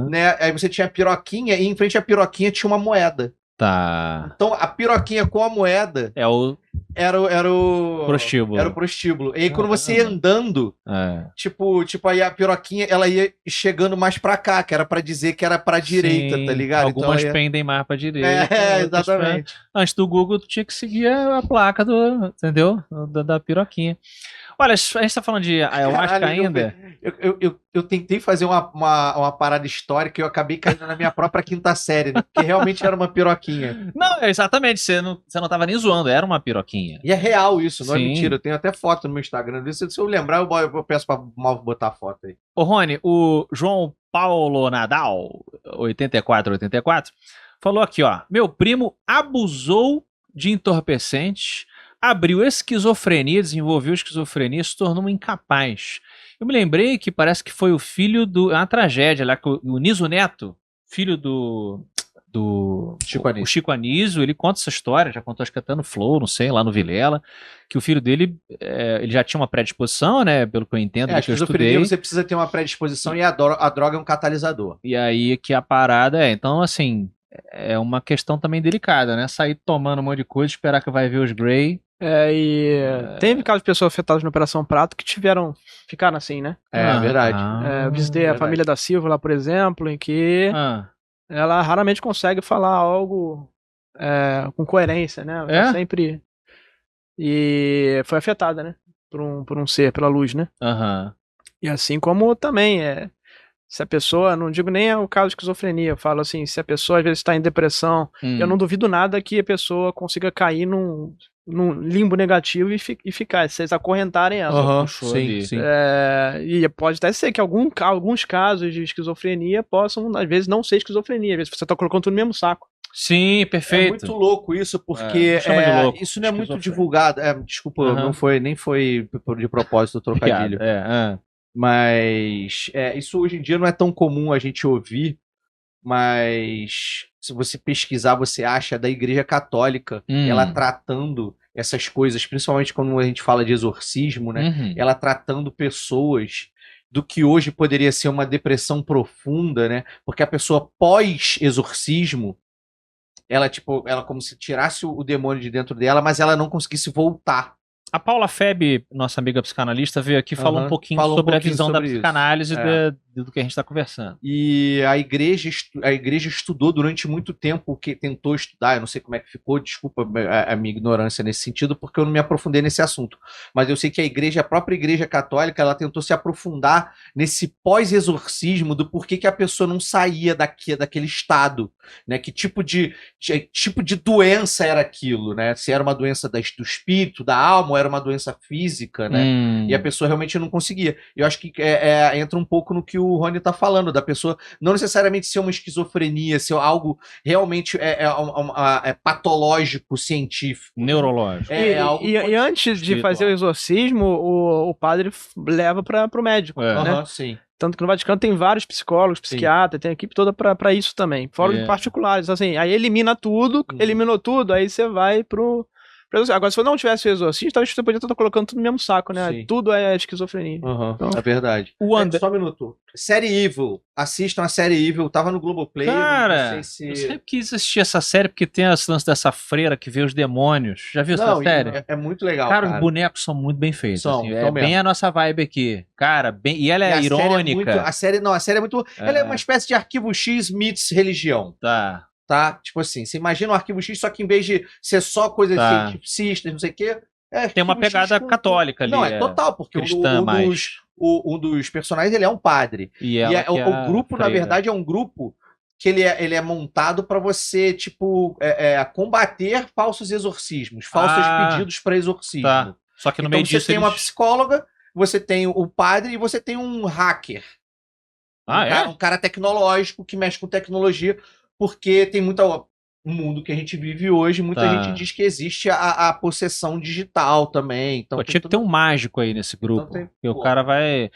né? Aí você tinha a piroquinha e em frente à piroquinha tinha uma moeda. Tá. Então a piroquinha com a moeda era o prostíbulo. Era o prostíbulo. E aí quando você ia andando, tipo aí a piroquinha ela ia chegando mais pra cá, que era pra dizer que era pra direita, tá ligado? Algumas então, pendem mais pra direita. Exatamente. Antes do Google, tu tinha que seguir a placa entendeu? Da piroquinha. Olha, a gente tá falando de ayahuasca ainda. Eu tentei fazer uma parada histórica e eu acabei caindo na minha própria quinta série, né? Porque realmente era uma piroquinha. Não, exatamente, você não tava nem zoando, era uma piroquinha. E é real isso, não é mentira. Eu tenho até foto no meu Instagram. Se eu lembrar, eu peço pra Malvo botar a foto aí. Ô Rony, o João Paulo Nadal, 84, falou aqui, ó. Meu primo abusou de entorpecentes, abriu esquizofrenia, desenvolveu esquizofrenia e se tornou um incapaz. Eu me lembrei que parece que foi o filho uma tragédia lá, que o Niso Neto, filho do Chico Anísio, ele conta essa história, já contou acho que até no Flow, não sei, lá no Vilela, que o filho dele, ele já tinha uma predisposição, né, pelo que eu entendo, a esquizofrenia você precisa ter uma predisposição e a droga é um catalisador. E aí que a parada então assim, é uma questão também delicada, né, sair tomando um monte de coisa, esperar que vai ver os Grey. Teve casos de pessoas afetadas na Operação Prato que ficaram assim, né? É verdade. Eu visitei a família da Silva lá, por exemplo, em que ela raramente consegue falar algo com coerência, né? Ela sempre... E foi afetada, né? Por um ser, pela luz, né? E assim como também se a pessoa, não digo nem o caso de esquizofrenia, eu falo assim, se a pessoa às vezes está em depressão, eu não duvido nada que a pessoa consiga cair num limbo negativo e ficar, se eles acorrentarem ela. Sim. E pode até ser que alguns casos de esquizofrenia possam, às vezes, não ser esquizofrenia, às vezes você tá colocando tudo no mesmo saco. Sim, perfeito. É muito louco isso, porque isso não é muito divulgado. Desculpa, nem foi de propósito o trocadilho. Mas isso hoje em dia não é tão comum a gente ouvir, mas se você pesquisar, você acha da Igreja Católica, ela tratando essas coisas, principalmente quando a gente fala de exorcismo, né? Ela tratando pessoas do que hoje poderia ser uma depressão profunda, né? Porque a pessoa pós-exorcismo, ela como se tirasse o demônio de dentro dela, mas ela não conseguisse voltar. A Paula Feb, nossa amiga psicanalista, veio aqui e falou um pouquinho sobre a visão da psicanálise do que a gente está conversando. E a igreja estudou durante muito tempo, que tentou estudar, eu não sei como é que ficou, desculpa a minha ignorância nesse sentido, porque eu não me aprofundei nesse assunto. Mas eu sei que a própria igreja católica, ela tentou se aprofundar nesse pós-exorcismo do porquê que a pessoa não saía daquele estado, né? Que tipo de doença era aquilo, né? Se era uma doença do espírito, da alma, ou era uma doença física, né? E a pessoa realmente não conseguia. Eu acho que entra um pouco no que o Rony tá falando, da pessoa não necessariamente ser uma esquizofrenia, ser algo realmente patológico, científico. Neurológico. E antes de fazer o exorcismo, o padre leva para o médico, né? Sim. Tanto que no Vaticano tem vários psicólogos, psiquiatras, tem a equipe toda para isso também. Fora de particulares, assim, aí eliminou tudo, aí você vai pro... Agora, se eu não tivesse o exorcista, talvez você podia estar colocando tudo no mesmo saco, né? Sim. Tudo é esquizofrenia. Então, é verdade. Só um minuto. Série Evil. Assistam a série Evil. Tava no Globoplay. Cara, eu sempre quis assistir essa série porque tem esse lance dessa freira que vê os demônios. Já viu essa série? É muito legal, cara. Os bonecos são muito bem feitos. É bem a nossa vibe aqui. Cara, e ela é irônica. A série é muito... Ela é uma espécie de Arquivo X meets religião. Tá? Tipo assim, você imagina o Arquivo X, só que em vez de ser só coisas cientificistas, não sei o quê... tem uma pegada católica ali. Não, é total, porque um dos personagens, ele é um padre. O grupo, na verdade, é um grupo que ele é montado para você, tipo, combater falsos exorcismos, falsos pedidos para exorcismo. Tá. Só que no meio disso você tem uma psicóloga, você tem o padre e você tem um hacker. Um cara tecnológico que mexe com tecnologia, porque tem no mundo que a gente vive hoje, muita gente diz que existe a possessão digital também. Então, tinha que ter um mágico aí nesse grupo. O cara vai...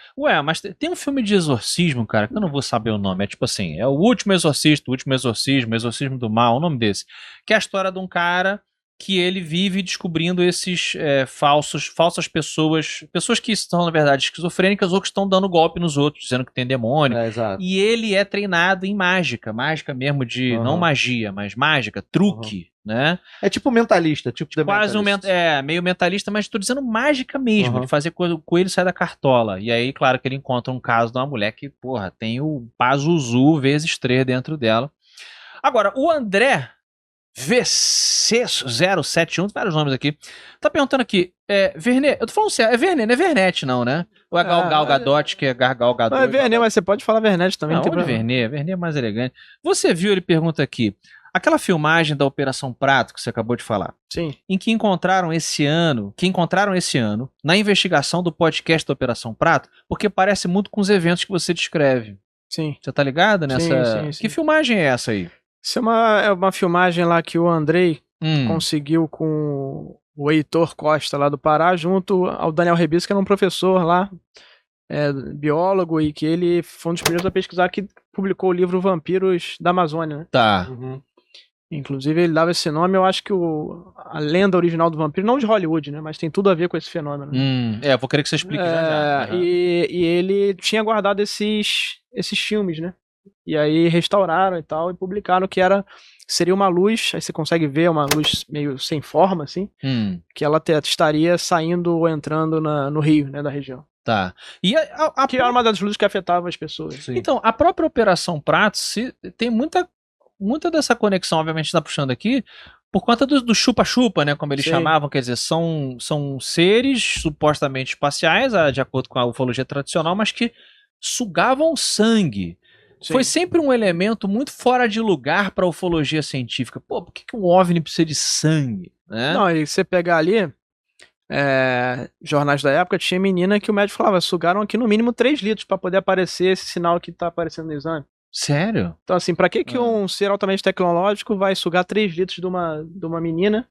mas tem um filme de exorcismo, cara, que eu não vou saber o nome. É tipo assim, é o Último Exorcista, o Último Exorcismo, Exorcismo do Mal, o nome desse. Que é a história de um cara que ele vive descobrindo esses falsas pessoas que estão, na verdade, esquizofrênicas ou que estão dando golpe nos outros, dizendo que tem demônio. E ele é treinado em mágica mesmo de, não magia, mas mágica, truque, né? É tipo mentalista, quase meio mentalista, mas estou dizendo mágica mesmo, de fazer o coelho sair da cartola. E aí, claro que ele encontra um caso de uma mulher que, tem o Pazuzu vezes 3 dentro dela. Agora, o André VC071, vários nomes aqui. Tá perguntando aqui, Vernet, eu tô falando sério, é Vernet, não é Vernet não, né? Ou é Gal Gadot, que é Gal Gadot? Não, é Vernet, mas você pode falar Vernet também. Não, Vernet é mais elegante. Você viu, ele pergunta aqui, aquela filmagem da Operação Prato que você acabou de falar? Sim. Em que encontraram esse ano, na investigação do podcast da Operação Prato, porque parece muito com os eventos que você descreve. Sim. Você tá ligado nessa... Sim. Que filmagem é essa aí? Isso é uma filmagem lá que o Andrei conseguiu com o Heitor Costa lá do Pará, junto ao Daniel Rebis, que era um professor lá, biólogo, e que ele foi um dos primeiros a pesquisar, que publicou o livro Vampiros da Amazônia, né? Tá. Inclusive ele dava esse nome, eu acho que a lenda original do vampiro, não de Hollywood, né? Mas tem tudo a ver com esse fenômeno. Eu vou querer que você explique já. E ele tinha guardado esses filmes, né? E aí restauraram e tal, e publicaram que seria uma luz, aí você consegue ver uma luz meio sem forma, assim, que ela estaria saindo ou entrando no rio, né, da região. Tá. E que era uma das luzes que afetava as pessoas. Sim. Então, a própria Operação Prato tem muita dessa conexão, obviamente está puxando aqui, por conta do chupa-chupa, né, como eles chamavam, quer dizer, são seres supostamente espaciais, de acordo com a ufologia tradicional, mas que sugavam sangue. Sim. Foi sempre um elemento muito fora de lugar para a ufologia científica. Por que um OVNI precisa de sangue? Né? Não, e você pegar ali, jornais da época, tinha menina que o médico falava, sugaram aqui no mínimo 3 litros para poder aparecer esse sinal que está aparecendo no exame. Sério? Então, assim, pra que um ser altamente tecnológico vai sugar 3 litros de uma menina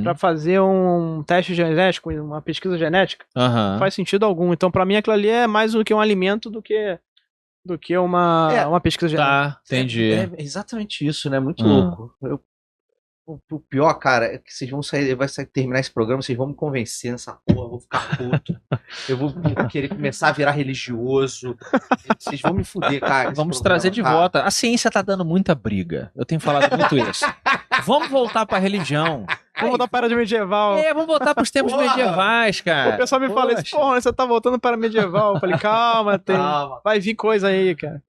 pra fazer um teste genético, uma pesquisa genética? Não faz sentido algum. Então, pra mim, aquilo ali é mais do que um alimento do que uma pesquisa genética. Tá, entendi. É exatamente isso, né? Muito louco. O pior, cara, é que vocês vão terminar esse programa, vocês vão me convencer nessa porra, eu vou ficar puto. Eu vou querer começar a virar religioso. Vocês vão me fuder, cara. Vamos trazer de volta. A ciência tá dando muita briga. Eu tenho falado muito isso. Vamos voltar pra religião. Vamos voltar para a era medieval. Vamos voltar pros tempos medievais, cara. O pessoal me fala isso, porra, você tá voltando para medieval. Eu falei, calma, vai vir coisa aí, cara.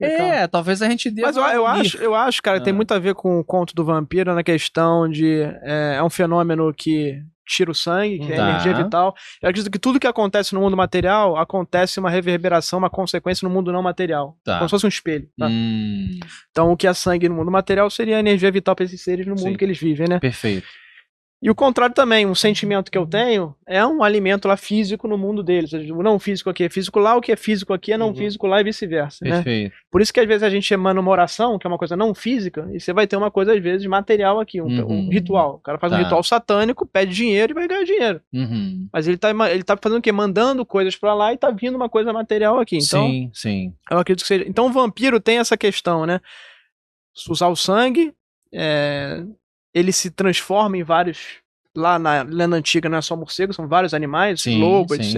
Talvez a gente dê. Mas eu acho, cara, tem muito a ver com o conto do vampiro na questão de... É um fenômeno que tira o sangue, que é energia vital. Eu acredito que tudo que acontece no mundo material, acontece uma reverberação, uma consequência no mundo não material. Como se fosse um espelho. Tá? Então, o que é sangue no mundo material seria a energia vital para esses seres no mundo que eles vivem, né? Perfeito. E o contrário também, um sentimento que eu tenho é um alimento lá físico no mundo deles. O não físico aqui é físico lá, o que é físico aqui é não físico lá e vice-versa, né? Perfeito. Por isso que às vezes a gente emana uma oração, que é uma coisa não física, e você vai ter uma coisa às vezes material aqui, um ritual. O cara faz um ritual satânico, pede dinheiro e vai ganhar dinheiro. Mas ele tá fazendo o quê? Mandando coisas pra lá e tá vindo uma coisa material aqui. Então, sim. Eu acredito que seja. Então o vampiro tem essa questão, né? Usar o sangue, ele se transforma em vários... Lá na lenda antiga não é só morcego, são vários animais, lobo, etc.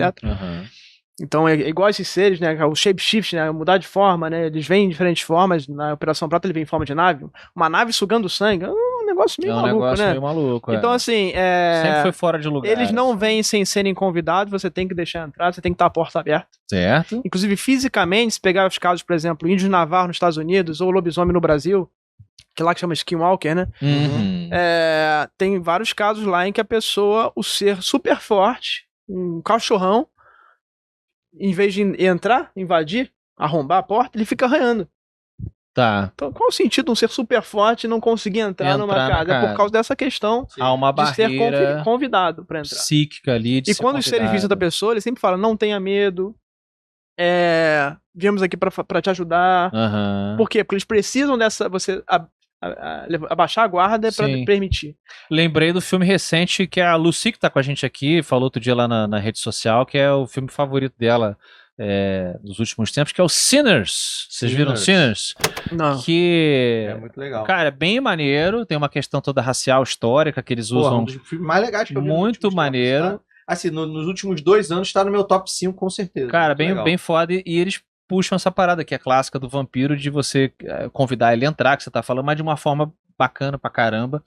Então é igual esses seres, né? O shapeshift, né? Mudar de forma, né? Eles vêm em diferentes formas. Na Operação Prata ele vem em forma de nave. Uma nave sugando sangue. É um negócio meio maluco, né? Meio maluco, então, assim... Sempre foi fora de lugar. Eles não vêm sem serem convidados, você tem que deixar entrar, você tem que estar a porta aberta. Certo. Inclusive, fisicamente, se pegar os casos, por exemplo, índios navarro nos Estados Unidos ou lobisomem no Brasil, que lá que chama Skinwalker, né? Tem vários casos lá em que a pessoa, o ser super forte, um cachorrão, em vez de entrar, invadir, arrombar a porta, ele fica arranhando. Tá. Então, qual o sentido de um ser super forte e não conseguir entrar numa casa? É por causa dessa questão há uma de ser barreira convidado para entrar. Psíquica ali. E quando os seres visitam a pessoa, ele sempre fala, não tenha medo, viemos aqui para te ajudar. Por quê? Porque eles precisam dessa... Você abaixar a guarda para permitir. Lembrei do filme recente que a Lucy, que tá com a gente aqui, falou outro dia lá na rede social, que é o filme favorito dela dos últimos tempos, que é o Sinners. Vocês viram Sinners? Não. Que é muito legal. Cara, é bem maneiro, tem uma questão toda racial, histórica, que eles usam. Um dos filmes mais legais que eu vi. Muito maneiro. Tempos, tá? Assim, nos últimos 2 anos tá no meu top 5, com certeza. Cara, bem foda, e eles puxam essa parada que é clássica do vampiro, de você convidar ele a entrar, que você tá falando, mas de uma forma bacana pra caramba.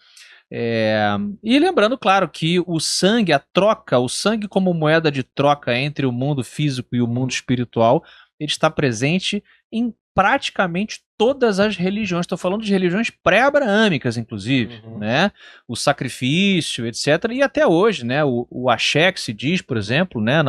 E lembrando, claro, que o sangue, o sangue como moeda de troca entre o mundo físico e o mundo espiritual, ele está presente em praticamente todas as religiões. Estou falando de religiões pré-abraâmicas, inclusive, né? O sacrifício, etc. E até hoje, né? O axé, que se diz, por exemplo, né?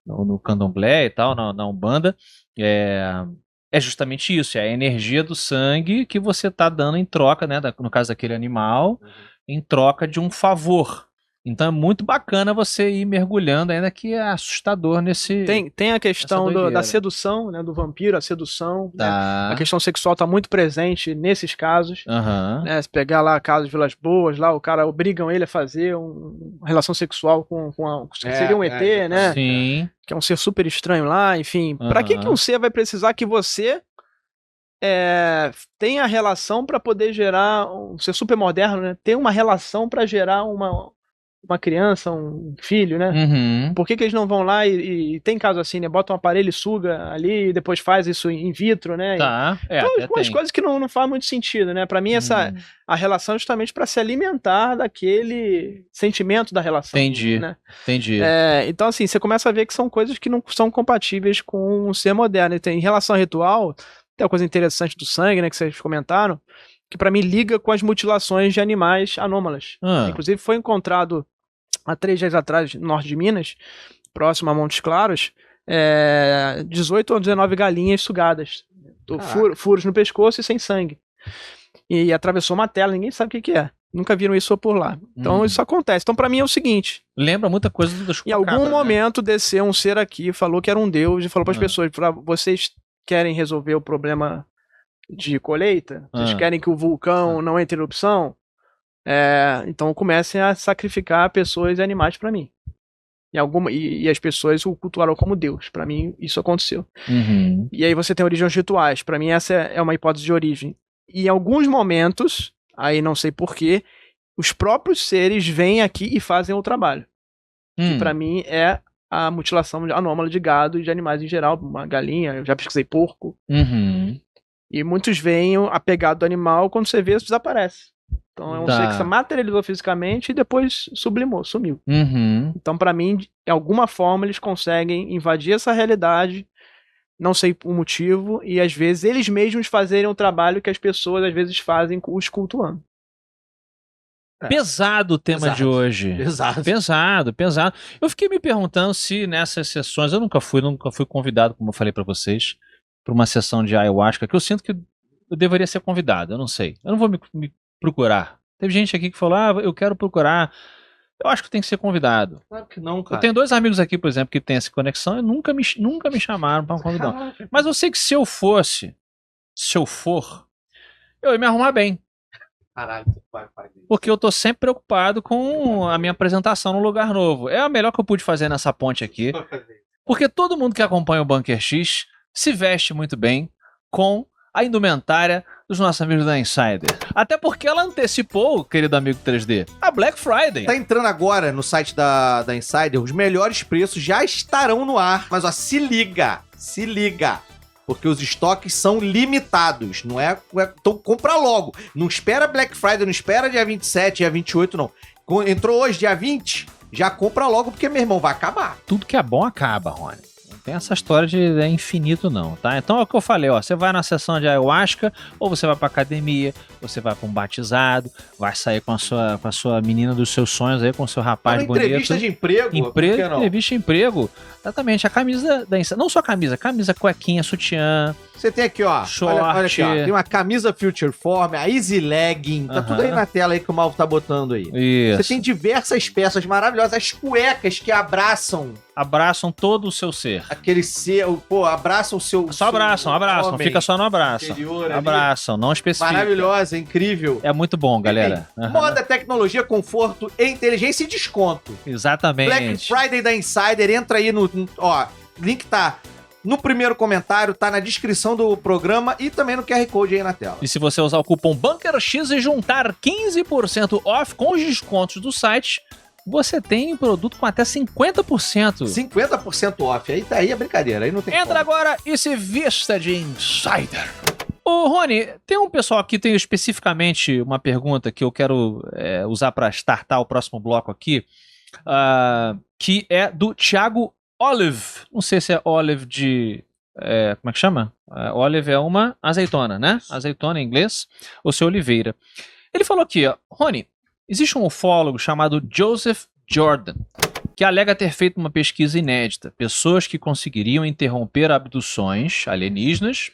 No candomblé e tal, na Umbanda, é justamente isso, é a energia do sangue que você está dando em troca, né? No caso daquele animal, em troca de um favor. Então é muito bacana você ir mergulhando, ainda que é assustador nesse... Tem a questão da sedução, né, do vampiro, a sedução. Tá. Né? A questão sexual está muito presente nesses casos. Né? Se pegar lá casos de Vilas Boas, lá o cara obrigam ele a fazer uma relação sexual com seria um ET, né? Sim. Que é um ser super estranho lá, enfim. Para que um ser vai precisar que você tenha relação para poder gerar um ser super moderno, né? Tem uma relação para gerar uma criança, um filho, né? Por que eles não vão lá e tem caso assim, né? Bota um aparelho e suga ali e depois faz isso in vitro, né? Tá. Então, umas coisas que não faz muito sentido, né? Pra mim, a relação é justamente pra se alimentar daquele sentimento da relação. Entendi. Né? Entendi. Então, assim, você começa a ver que são coisas que não são compatíveis com um ser moderno. Em relação ao ritual, tem uma coisa interessante do sangue, né? Que vocês comentaram, que pra mim liga com as mutilações de animais anômalas. Inclusive foi encontrado há 3 dias atrás, no norte de Minas, próximo a Montes Claros, 18 ou 19 galinhas sugadas. Furos no pescoço e sem sangue. E atravessou uma tela, ninguém sabe o que é. Nunca viram isso por lá. Então isso acontece. Então pra mim é o seguinte... Lembra muita coisa do Em algum momento desceu um ser aqui, falou que era um deus e falou para as pessoas, vocês querem resolver o problema de colheita? Vocês querem que o vulcão não entre em erupção? Então comecem a sacrificar pessoas e animais para mim. E as pessoas o cultuaram como Deus. Para mim, isso aconteceu. E aí você tem origens rituais. Para mim, essa é uma hipótese de origem. E em alguns momentos, aí não sei porquê, os próprios seres vêm aqui e fazem o trabalho. Que para mim é a mutilação anômala de gado e de animais em geral. Uma galinha, eu já pesquisei porco. E muitos veem a pegada do animal, quando você vê, isso desaparece. Então é um ser que se materializou fisicamente e depois sublimou, sumiu. Então, pra mim, de alguma forma, eles conseguem invadir essa realidade, não sei o motivo, e às vezes eles mesmos fazerem um trabalho que as pessoas às vezes fazem os cultuando. Pesado o tema de hoje. Pesado. Pesado. Eu fiquei me perguntando se nessas sessões, eu nunca fui convidado, como eu falei pra vocês, pra uma sessão de ayahuasca, que eu sinto que eu deveria ser convidado, eu não sei. Eu não vou me procurar. Teve gente aqui que falou, eu quero procurar. Eu acho que tem que ser convidado. Claro que não, cara. Eu tenho 2 amigos aqui, por exemplo, que têm essa conexão e nunca me chamaram pra um convidado. Caraca. Mas eu sei que se eu for, eu ia me arrumar bem. Caralho, vai. Porque eu tô sempre preocupado com a minha apresentação no lugar novo. É a melhor que eu pude fazer nessa ponte aqui. Porque todo mundo que acompanha o Bunker X se veste muito bem com a indumentária dos nossos amigos da Insider. Até porque ela antecipou, querido amigo 3D, a Black Friday. Tá entrando agora no site da Insider, os melhores preços já estarão no ar. Mas ó, se liga. Porque os estoques são limitados, não é? Então compra logo. Não espera Black Friday, não espera dia 27, dia 28, não. Entrou hoje, dia 20, já compra logo, porque, meu irmão, vai acabar. Tudo que é bom acaba, Rony. Não tem essa história de infinito, não, tá? Então é o que eu falei, ó. Você vai na sessão de ayahuasca, ou você vai pra academia, você vai pra um batizado, vai sair com a sua menina dos seus sonhos aí, com o seu rapaz bonito. Entrevista de emprego? Entrevista de emprego. Exatamente, a camisa da Insider. Não só a camisa, cuequinha, sutiã. Você tem aqui, ó. Short. Olha aqui, ó. Tem uma camisa Future Form, a Easy Legging. Tá tudo aí na tela aí que o Malvo tá botando aí. Isso. Você tem diversas peças maravilhosas. As cuecas que abraçam todo o seu ser. aquele ser. Pô, abraçam o seu. Só abraçam. Homem Fica só no abraço. interior ali. Abraçam, não especifica. Maravilhosa, incrível. É muito bom, galera. Moda, tecnologia, conforto, inteligência e desconto. Exatamente. Black Friday da Insider, entra aí ó, link tá no primeiro comentário, tá na descrição do programa e também no QR Code aí na tela. E se você usar o cupom BunkerX e juntar 15% off com os descontos do site, você tem produto com até 50%. 50% off, aí tá aí a brincadeira, aí não tem Entra agora e se vista de Insider. Ô, Rony, tem um pessoal aqui, tem especificamente uma pergunta que eu quero usar para startar o próximo bloco aqui, que é do Thiago Olive. Não sei se é Olive de... como é que chama? Olive é uma azeitona, né? Azeitona em inglês, ou se Oliveira. Ele falou aqui, ó, Rony, existe um ufólogo chamado Joseph Jordan, que alega ter feito uma pesquisa inédita. Pessoas que conseguiriam interromper abduções alienígenas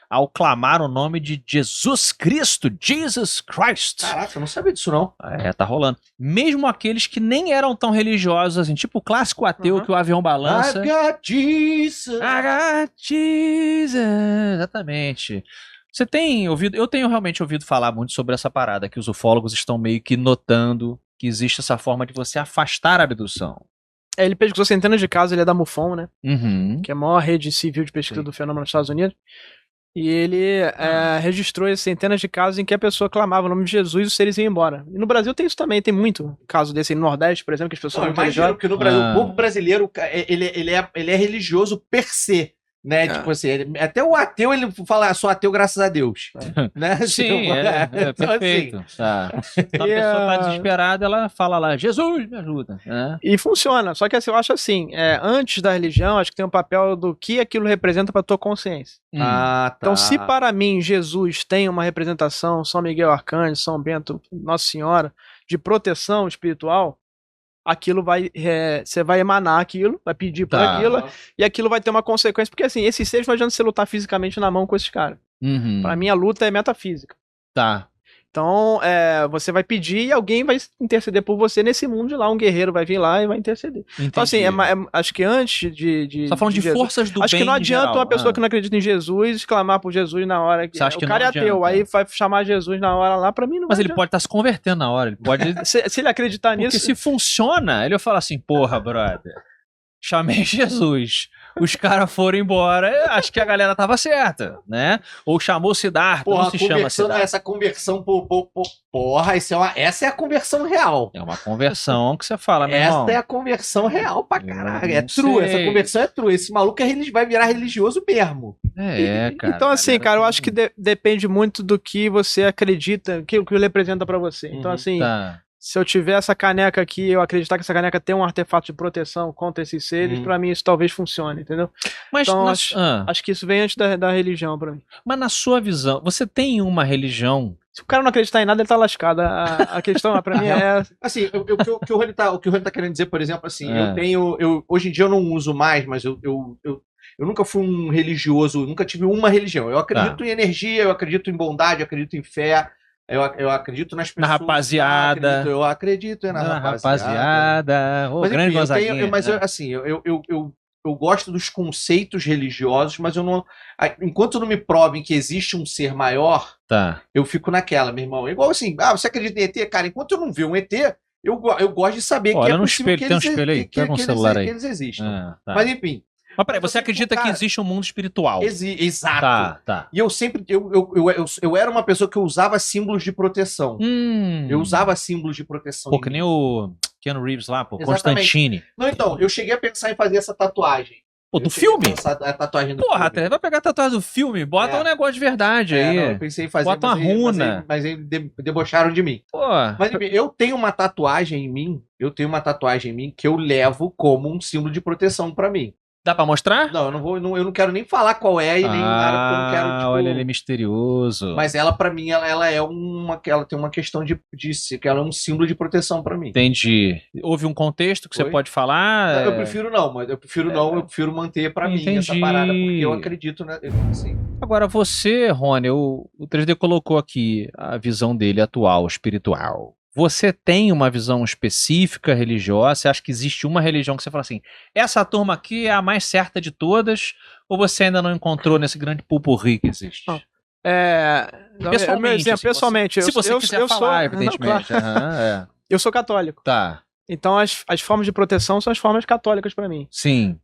ao clamar o nome de Jesus Cristo, Jesus Christ. Caraca, eu não sabia disso não. Tá rolando. Mesmo aqueles que nem eram tão religiosos assim, tipo o clássico ateu que o avião balança. I got Jesus. I got Jesus. Exatamente. Você tem ouvido, eu tenho realmente ouvido falar muito sobre essa parada, que os ufólogos estão meio que notando que existe essa forma de você afastar a abdução. Ele pesquisou centenas de casos, ele é da MUFON, né? Uhum. Que é a maior rede civil de pesquisa do fenômeno nos Estados Unidos. E ele registrou centenas de casos em que a pessoa clamava o nome de Jesus e os seres iam embora. E no Brasil tem isso também, tem muito caso desse. No Nordeste, por exemplo, que as pessoas não imagino que no Brasil, o povo brasileiro, ele é religioso per se. Né? Tipo assim, até o ateu ele fala, sou ateu graças a Deus. Né? Sim, então, perfeito. Assim. Tá. Então, a pessoa tá desesperada, ela fala lá, Jesus, me ajuda. E funciona, só que assim, eu acho assim, antes da religião, acho que tem um papel do que aquilo representa pra tua consciência. Tá. Então, se para mim Jesus tem uma representação, São Miguel Arcanjo, São Bento, Nossa Senhora, de proteção espiritual, aquilo você vai emanar aquilo, vai pedir por aquilo, e aquilo vai ter uma consequência, porque assim, esses seres não adianta você lutar fisicamente na mão com esses caras. Pra mim a luta é metafísica. Tá. Então, você vai pedir e alguém vai interceder por você nesse mundo de lá, um guerreiro vai vir lá e vai interceder. Entendi. Então assim, acho que antes de só falando de Jesus, forças do bem. acho que não adianta uma pessoa que não acredita em Jesus clamar por Jesus na hora que o cara é ateu, aí vai chamar Jesus na hora lá, pra mim não. Mas ele pode estar se convertendo na hora, ele pode se ele acreditar nisso. Porque se funciona, ele vai falar assim, porra, brother, chamei Jesus, os caras foram embora, acho que a galera tava certa, né? Ou chamou Siddhartha, Porra, não se chama Siddhartha. Essa conversão, porra, essa é a conversão real. É uma conversão que você fala, meu irmão. Essa é a conversão real pra caralho. É true, essa conversão é true. Esse maluco vai virar religioso mesmo. Cara. Então, assim, cara, eu acho que depende muito do que você acredita, o que ele representa pra você. Então, assim, se eu tiver essa caneca aqui, eu acreditar que essa caneca tem um artefato de proteção contra esses seres, pra mim isso talvez funcione, entendeu? Mas então, acho que isso vem antes da religião pra mim. Mas na sua visão, você tem uma religião? Se o cara não acreditar em nada, ele tá lascado. A questão, pra mim, é... Assim, o que o Rony tá querendo dizer, por exemplo, assim, hoje em dia eu não uso mais, mas eu nunca fui um religioso, nunca tive uma religião. Eu acredito em energia, eu acredito em bondade, eu acredito em fé, eu acredito nas pessoas. Na rapaziada. Eu acredito na rapaziada. Mas, grande enfim, eu gosto dos conceitos religiosos, mas eu não... Enquanto não me provem que existe um ser maior, eu fico naquela, meu irmão. Igual assim, você acredita em ET? Cara, enquanto eu não ver um ET, eu gosto de saber que é possível que eles existem. Mas enfim... Mas peraí, você acredita que existe um mundo espiritual? Exato. E eu sempre... Eu era uma pessoa que usava símbolos de proteção. Eu usava símbolos de proteção. Pô, que nem o Keanu Reeves lá, pô. Constantine. Não, então, eu cheguei a pensar em fazer essa tatuagem. Pô, do filme? A tatuagem do Porra, filme. Vai pegar a tatuagem do filme, bota um negócio de verdade aí. Não, eu pensei em fazer, bota uma runa. Mas aí debocharam de mim. Pô. Mas eu tenho uma tatuagem em mim, que eu levo como um símbolo de proteção pra mim. Dá pra mostrar? Não, eu não quero nem falar qual é e nem nada, porque eu não quero, tipo... olha, ele é misterioso. Mas ela, pra mim, ela tem uma questão que ela é um símbolo de proteção pra mim. Entendi. Houve um contexto que você pode falar? Eu prefiro não, mas eu prefiro manter pra mim essa parada, porque eu acredito, né? Assim. Agora, você, Rony, o 3D colocou aqui a visão dele atual, espiritual. Você tem uma visão específica religiosa? Você acha que existe uma religião que você fala assim, essa turma aqui é a mais certa de todas? Ou você ainda não encontrou nesse grande pupurri que existe? Pessoalmente, se você quiser falar, evidentemente. Claro. Eu sou católico. Tá. Então as formas de proteção são as formas católicas pra mim. Sim.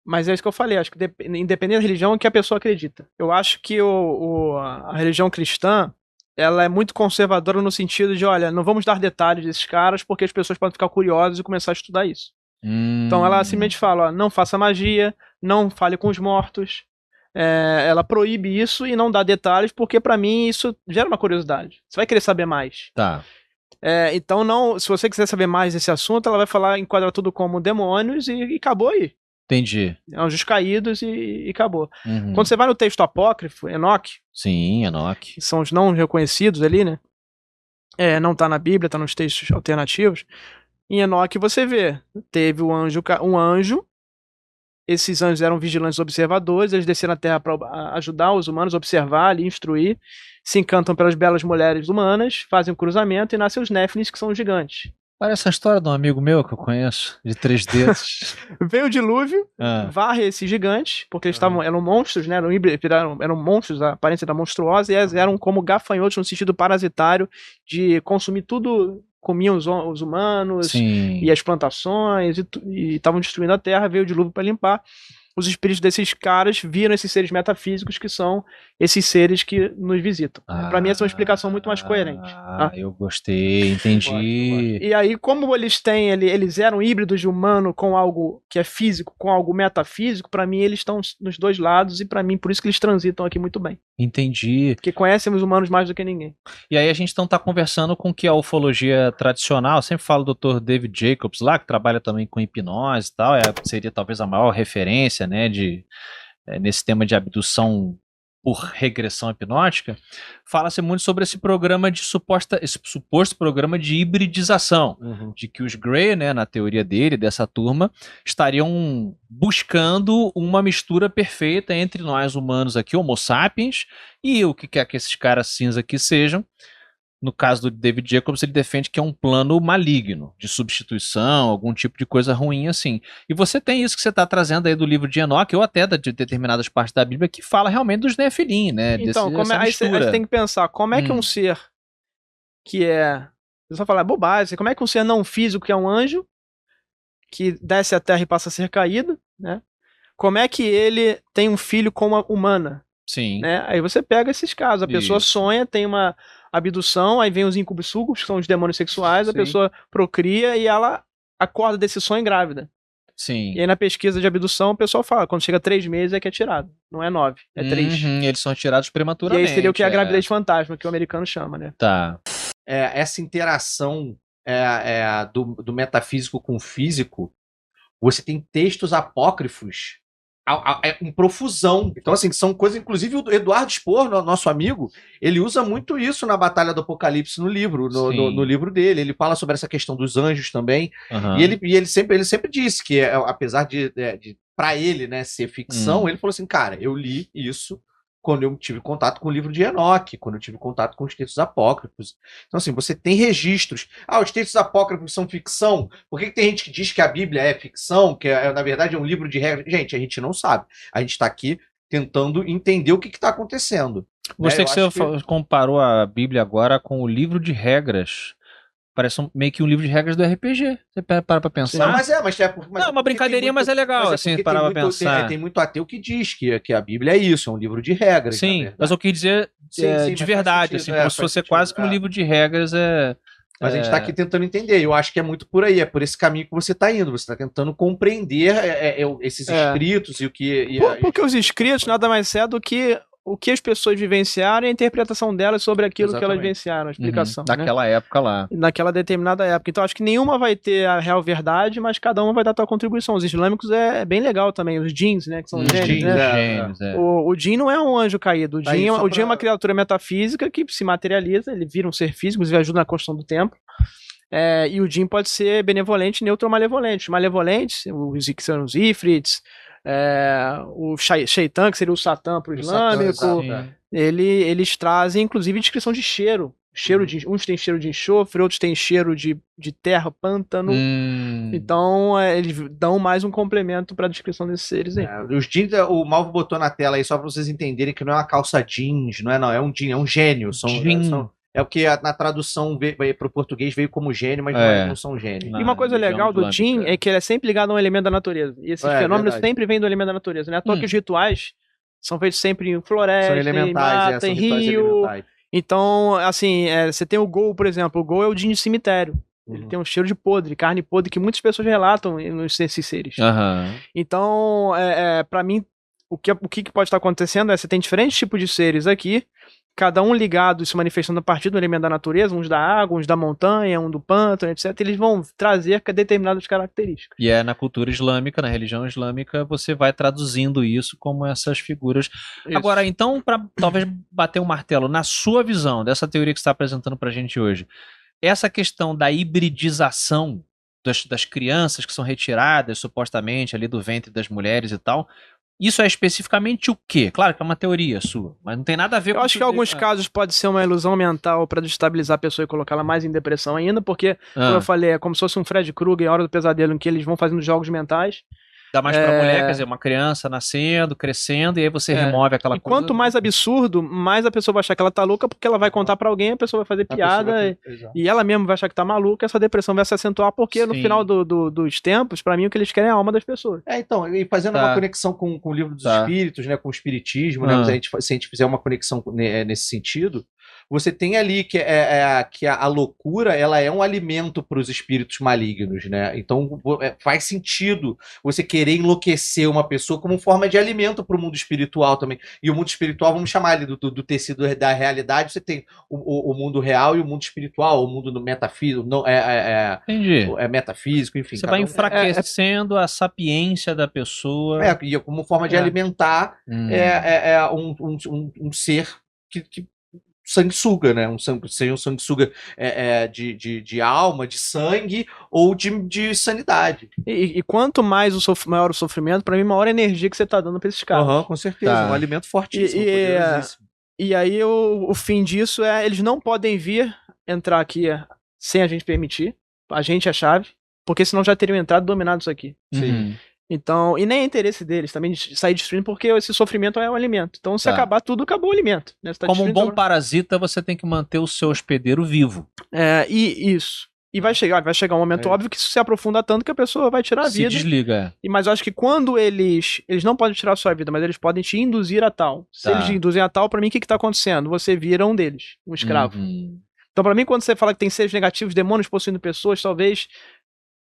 Mas é isso que eu falei, acho que independente da religião, é que a pessoa acredita. Eu acho que a religião cristã, ela é muito conservadora no sentido de, olha, não vamos dar detalhes desses caras porque as pessoas podem ficar curiosas e começar a estudar isso. Então ela simplesmente fala, ó, não faça magia, não fale com os mortos. Ela proíbe isso e não dá detalhes porque pra mim isso gera uma curiosidade. Você vai querer saber mais. Tá. Então, se você quiser saber mais desse assunto, ela vai falar, enquadra tudo como demônios e acabou aí. Entendi. Anjos caídos e acabou. Quando você vai no texto apócrifo, Enoque. Sim, Enoque. Que são os não reconhecidos ali, né? Não tá na Bíblia, tá nos textos alternativos. Em Enoque você vê, teve um anjo, esses anjos eram vigilantes observadores, eles desceram na Terra para ajudar os humanos a observar ali, instruir, se encantam pelas belas mulheres humanas, fazem um cruzamento e nascem os Néfilins, que são os gigantes. Parece a história de um amigo meu que eu conheço, de 3 dedos. Veio o dilúvio, varre esses gigantes, porque eles eram monstros, né? Eram monstros, a aparência era monstruosa, e eles eram como gafanhotos no sentido parasitário de consumir tudo, comiam os humanos. Sim. E as plantações, e estavam destruindo a terra, veio o dilúvio para limpar. Os espíritos desses caras viram esses seres metafísicos que são esses seres que nos visitam. Para mim essa é uma explicação muito mais coerente. Eu gostei, entendi. E aí, como eles eram híbridos de humano com algo que é físico, com algo metafísico, para mim eles estão nos dois lados e para mim por isso que eles transitam aqui muito bem. Entendi. Porque conhecem os humanos mais do que ninguém. E aí a gente então tá conversando com que a ufologia tradicional, eu sempre falo do Dr. David Jacobs lá, que trabalha também com hipnose e tal, seria talvez a maior referência, né, nesse tema de abdução por regressão hipnótica. Fala-se muito sobre esse suposto programa de hibridização, de que os Grey, né, na teoria dele, dessa turma, estariam buscando uma mistura perfeita entre nós humanos aqui, Homo sapiens, e o que quer que esses caras cinza aqui sejam. No caso do David Jacobs, ele defende que é um plano maligno, de substituição, algum tipo de coisa ruim assim. E você tem isso que você está trazendo aí do livro de Enoque, ou até de determinadas partes da Bíblia, que fala realmente dos Nefilim, né? Então, aí você tem que pensar, como é que um ser que eu só falar bobagem, como é que um ser não físico, que é um anjo, que desce a terra e passa a ser caído, né? como é que ele tem um filho com uma humana? Sim. Né? Aí você pega esses casos, a pessoa sonha, tem uma abdução, aí vem os incubos-sucubos, que são os demônios sexuais, a pessoa procria e ela acorda desse sonho grávida. Sim. E aí na pesquisa de abdução o pessoal fala, quando chega a 3 meses é que é tirado, não é 9, é 3. Eles são tirados prematuramente. E aí seria o que é a gravidez fantasma, que o americano chama, né? Tá. Essa interação do metafísico com o físico, você tem textos apócrifos em profusão. Então, assim, são coisas, inclusive o Eduardo Spohr, nosso amigo, ele usa muito isso na Batalha do Apocalipse no livro, no livro dele. Ele fala sobre essa questão dos anjos também. E ele sempre disse que, apesar de para ele, né, ser ficção, ele falou assim, cara, eu li isso quando eu tive contato com o livro de Enoque, quando eu tive contato com os textos apócrifos. Então, assim, você tem registros. Os textos apócrifos são ficção? Por que tem gente que diz que a Bíblia é ficção, que na verdade é um livro de regras? Gente, a gente não sabe. A gente está aqui tentando entender o que está acontecendo. Gostei que você comparou a Bíblia agora com o livro de regras. Parece meio que um livro de regras do RPG. Você para pra pensar. Não, é uma brincadeirinha, mas é legal, assim, parar pra pensar. Tem muito ateu que diz que a Bíblia é isso, é um livro de regras. Sim, mas eu quis dizer de verdade, assim, como se fosse quase que um livro de regras. Mas a gente está aqui tentando entender. Eu acho que é muito por aí, é por esse caminho que você está indo. Você está tentando compreender esses escritos e o que... Porque os escritos nada mais é do que o que as pessoas vivenciaram e a interpretação delas sobre aquilo que elas vivenciaram, a explicação. Naquela época lá. Naquela determinada época. Então acho que nenhuma vai ter a real verdade, mas cada uma vai dar a sua contribuição. Os islâmicos é bem legal também, os djinns, né, que são gênios, né? O djinn não é um anjo caído, o djinn é uma criatura metafísica que se materializa, ele vira um ser físico, ele ajuda na construção do templo. E o djinn pode ser benevolente, neutro ou malevolente. Os malevolentes, que são os ifrits, o Shaitan, que seria o Satã para o islâmico, eles trazem inclusive descrição de cheiro. Uns têm cheiro de enxofre, outros têm cheiro de terra, pântano. Então eles dão mais um complemento para a descrição desses seres aí. Os jeans, o Malvo botou na tela aí só para vocês entenderem que não é uma calça jeans, é um jean, é um gênio. É o que na tradução para o português veio como gênio, mas não são gênios. E uma coisa legal do Jin é que ele é sempre ligado a um elemento da natureza. E esses fenômenos sempre vêm do elemento da natureza. Não é à toa que os rituais são feitos sempre em floresta, são elementais, em rio. Então, assim, você tem o Gol, por exemplo. O Gol é o Jin de cemitério. Ele tem um cheiro de podre, carne podre, que muitas pessoas relatam nesses seres. Então, para mim, o que pode estar acontecendo você tem diferentes tipos de seres aqui, cada um ligado e se manifestando a partir do elemento da natureza, uns da água, uns da montanha, um do pântano, etc. Eles vão trazer determinadas características. E na cultura islâmica, na religião islâmica, você vai traduzindo isso como essas figuras. Isso. Agora, então, para talvez bater um martelo, na sua visão dessa teoria que você está apresentando para a gente hoje, essa questão da hibridização das crianças que são retiradas, supostamente, ali do ventre das mulheres e tal, isso é especificamente o quê? Claro que é uma teoria sua, mas não tem nada a ver com... Eu acho que em alguns casos pode ser uma ilusão mental para destabilizar a pessoa e colocá-la mais em depressão ainda, porque, como eu falei, é como se fosse um Fred Krueger, a Hora do Pesadelo, em que eles vão fazendo jogos mentais. Dá mais pra mulher, quer dizer, uma criança nascendo, crescendo, e aí você remove aquela coisa. Quanto mais absurdo, mais a pessoa vai achar que ela tá louca, porque ela vai contar pra alguém, a pessoa vai fazer piada, e ela mesma vai achar que tá maluca, essa depressão vai se acentuar, porque no final dos tempos, pra mim, o que eles querem é a alma das pessoas. Então, e fazendo uma conexão com o livro dos espíritos, né, com o espiritismo, né, se a gente fizer uma conexão nesse sentido, você tem ali que a loucura, ela é um alimento para os espíritos malignos, né? Então faz sentido você querer enlouquecer uma pessoa como forma de alimento para o mundo espiritual também. E o mundo espiritual, vamos chamar ele do tecido da realidade, você tem o mundo real e o mundo espiritual, o mundo metafísico, Entendi. Metafísico, enfim. Você vai enfraquecendo a sapiência da pessoa. E como forma de alimentar um ser que sanguessuga, né? Seja um sanguessuga de alma, de sangue ou de sanidade. E quanto mais maior o sofrimento, para mim, maior a energia que você está dando para esses caras. Com certeza. Um alimento fortíssimo, poderosíssimo. E aí o fim disso eles não podem entrar aqui sem a gente permitir. A gente é a chave, porque senão já teriam entrado e dominado isso aqui. Sim. Então, e nem é interesse deles também de sair destruindo, porque esse sofrimento é um alimento. Então, se acabar tudo, acabou o alimento. Né? Como um bom parasita, você tem que manter o seu hospedeiro vivo. Isso. E vai chegar um momento óbvio que isso se aprofunda tanto que a pessoa vai tirar a vida. Se desliga. Mas eu acho que quando eles não podem tirar a sua vida, mas eles podem te induzir a tal. Se eles te induzem a tal, pra mim, o que tá acontecendo? Você vira um deles, um escravo. Então, pra mim, quando você fala que tem seres negativos, demônios possuindo pessoas, talvez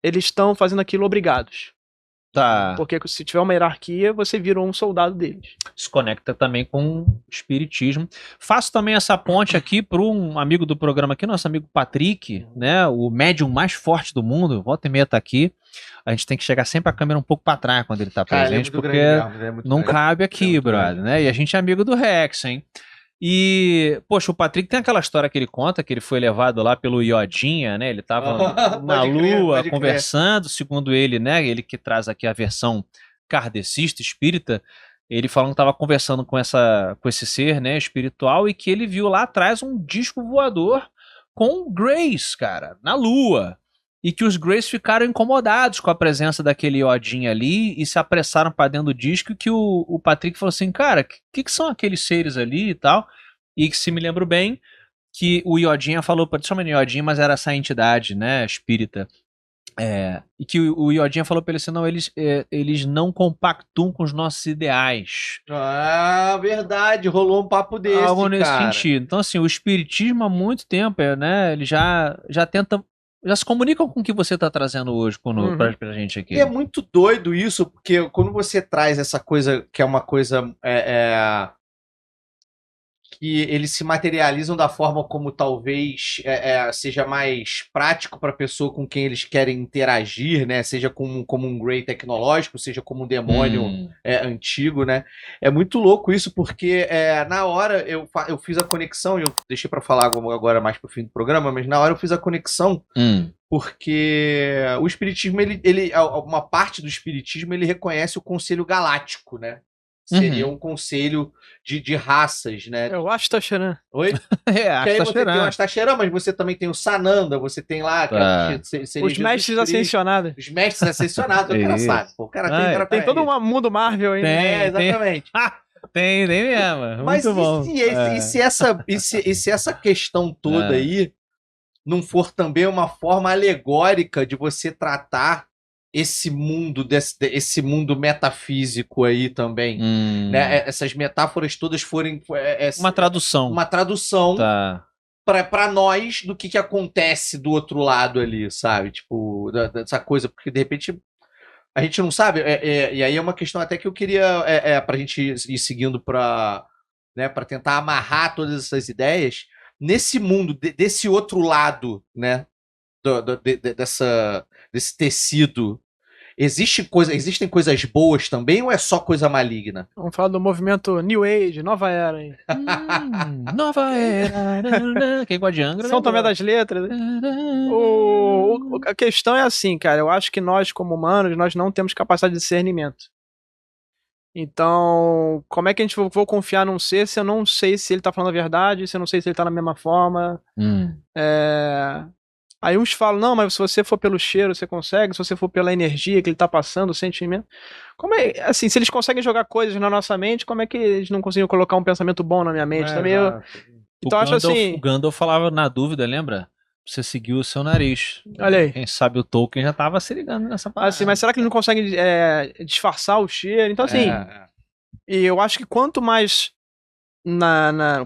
eles estão fazendo aquilo obrigados. Tá. Porque se tiver uma hierarquia, você vira um soldado deles. Se conecta também com o espiritismo. Faço também essa ponte aqui para um amigo do programa aqui, nosso amigo Patrick, né? O médium mais forte do mundo. Volta e meia tá aqui. A gente tem que chegar sempre a câmera um pouco para trás quando ele tá presente, porque não cabe aqui, brother, né? E a gente é amigo do Rex, hein? E, poxa, o Patrick tem aquela história que ele conta, que ele foi levado lá pelo Iodinha, né? Ele tava na Lua conversando, segundo ele, né? Ele que traz aqui a versão kardecista, espírita, ele falando que tava conversando com esse ser, né, espiritual, e que ele viu lá atrás um disco voador com Grace, cara, na Lua. E que os Grace ficaram incomodados com a presença daquele Iodinha ali e se apressaram para dentro do disco, que o Patrick falou assim, cara, o que são aqueles seres ali e tal? E que, se me lembro bem, que o Iodinha falou, chama de Iodinha, mas era essa entidade, né, espírita. E que o Iodinha falou para ele assim, não, eles não compactuam com os nossos ideais. Ah, verdade, rolou um papo desse, algo nesse sentido. Então, assim, o espiritismo há muito tempo, né, ele já tenta... Já se comunicam com o que você está trazendo hoje pra gente aqui. E é muito doido isso, porque quando você traz essa coisa, que é uma coisa que eles se materializam da forma como talvez seja mais prático para a pessoa com quem eles querem interagir, né? Seja como um Grey tecnológico, seja como um demônio antigo, né? É muito louco isso, porque na hora eu fiz a conexão, eu deixei para falar agora mais pro fim do programa, mas na hora eu fiz a conexão porque o espiritismo, uma parte do espiritismo, ele reconhece o Conselho Galáctico, né? Seria um conselho de raças, né? É o Astacheran. Oi? Que aí você tem o Astacheran, mas você também tem o Sananda, você tem lá... Os mestres ascensionados. Os mestres ascensionados, o cara sabe. Pô, o cara tem todo um mundo Marvel aí. Exatamente. Tem mesmo. Mas muito bom. E se essa questão toda aí não for também uma forma alegórica de você tratar esse mundo metafísico aí também, né? Essas metáforas todas forem uma tradução para nós do que acontece do outro lado ali, sabe? Tipo, dessa coisa, porque de repente a gente não sabe, e aí é uma questão até que eu queria pra gente ir seguindo para tentar amarrar todas essas ideias nesse mundo, desse outro lado, né? Desse tecido. Existem coisas boas também ou é só coisa maligna? Vamos falar do movimento New Age, Nova Era aí. Nova Era. Quem gosta de Angra? São Tomé das Letras. A questão é assim, cara. Eu acho que nós, como humanos, nós não temos capacidade de discernimento. Então, como é que a gente vou confiar num ser se eu não sei se ele tá falando a verdade, se eu não sei se ele tá na mesma forma? Aí uns falam, não, mas se você for pelo cheiro, você consegue, se você for pela energia que ele tá passando, o sentimento. Como é, assim, se eles conseguem jogar coisas na nossa mente, como é que eles não conseguem colocar um pensamento bom na minha mente? Então acho assim... O Gandalf falava na dúvida, lembra? Você seguiu o seu nariz. Olha aí. Quem sabe o Tolkien já tava se ligando nessa parada. Assim, mas será que eles não conseguem disfarçar o cheiro? Então assim, e eu acho que quanto mais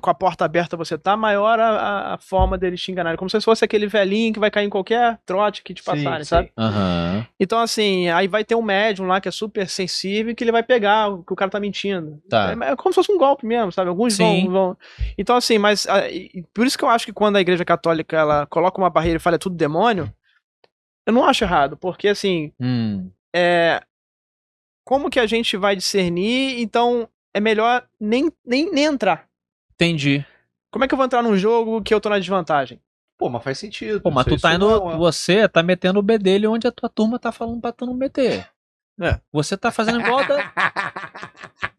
com a porta aberta você tá, maior a forma deles te enganarem. Como se fosse aquele velhinho que vai cair em qualquer trote que te passarem, sabe? Então, assim, aí vai ter um médium lá que é super sensível que ele vai pegar que o cara tá mentindo. É como se fosse um golpe mesmo, sabe? Alguns vão... Então, assim, mas... por isso que eu acho que quando a Igreja Católica ela coloca uma barreira e fala é tudo demônio, eu não acho errado, porque, assim... como que a gente vai discernir? Então... é melhor nem entrar. Entendi. Como é que eu vou entrar num jogo que eu tô na desvantagem? Pô, mas faz sentido. Pô, mas tu tá indo... Você tá metendo o bedelho onde a tua turma tá falando pra tu não meter. Você tá fazendo igual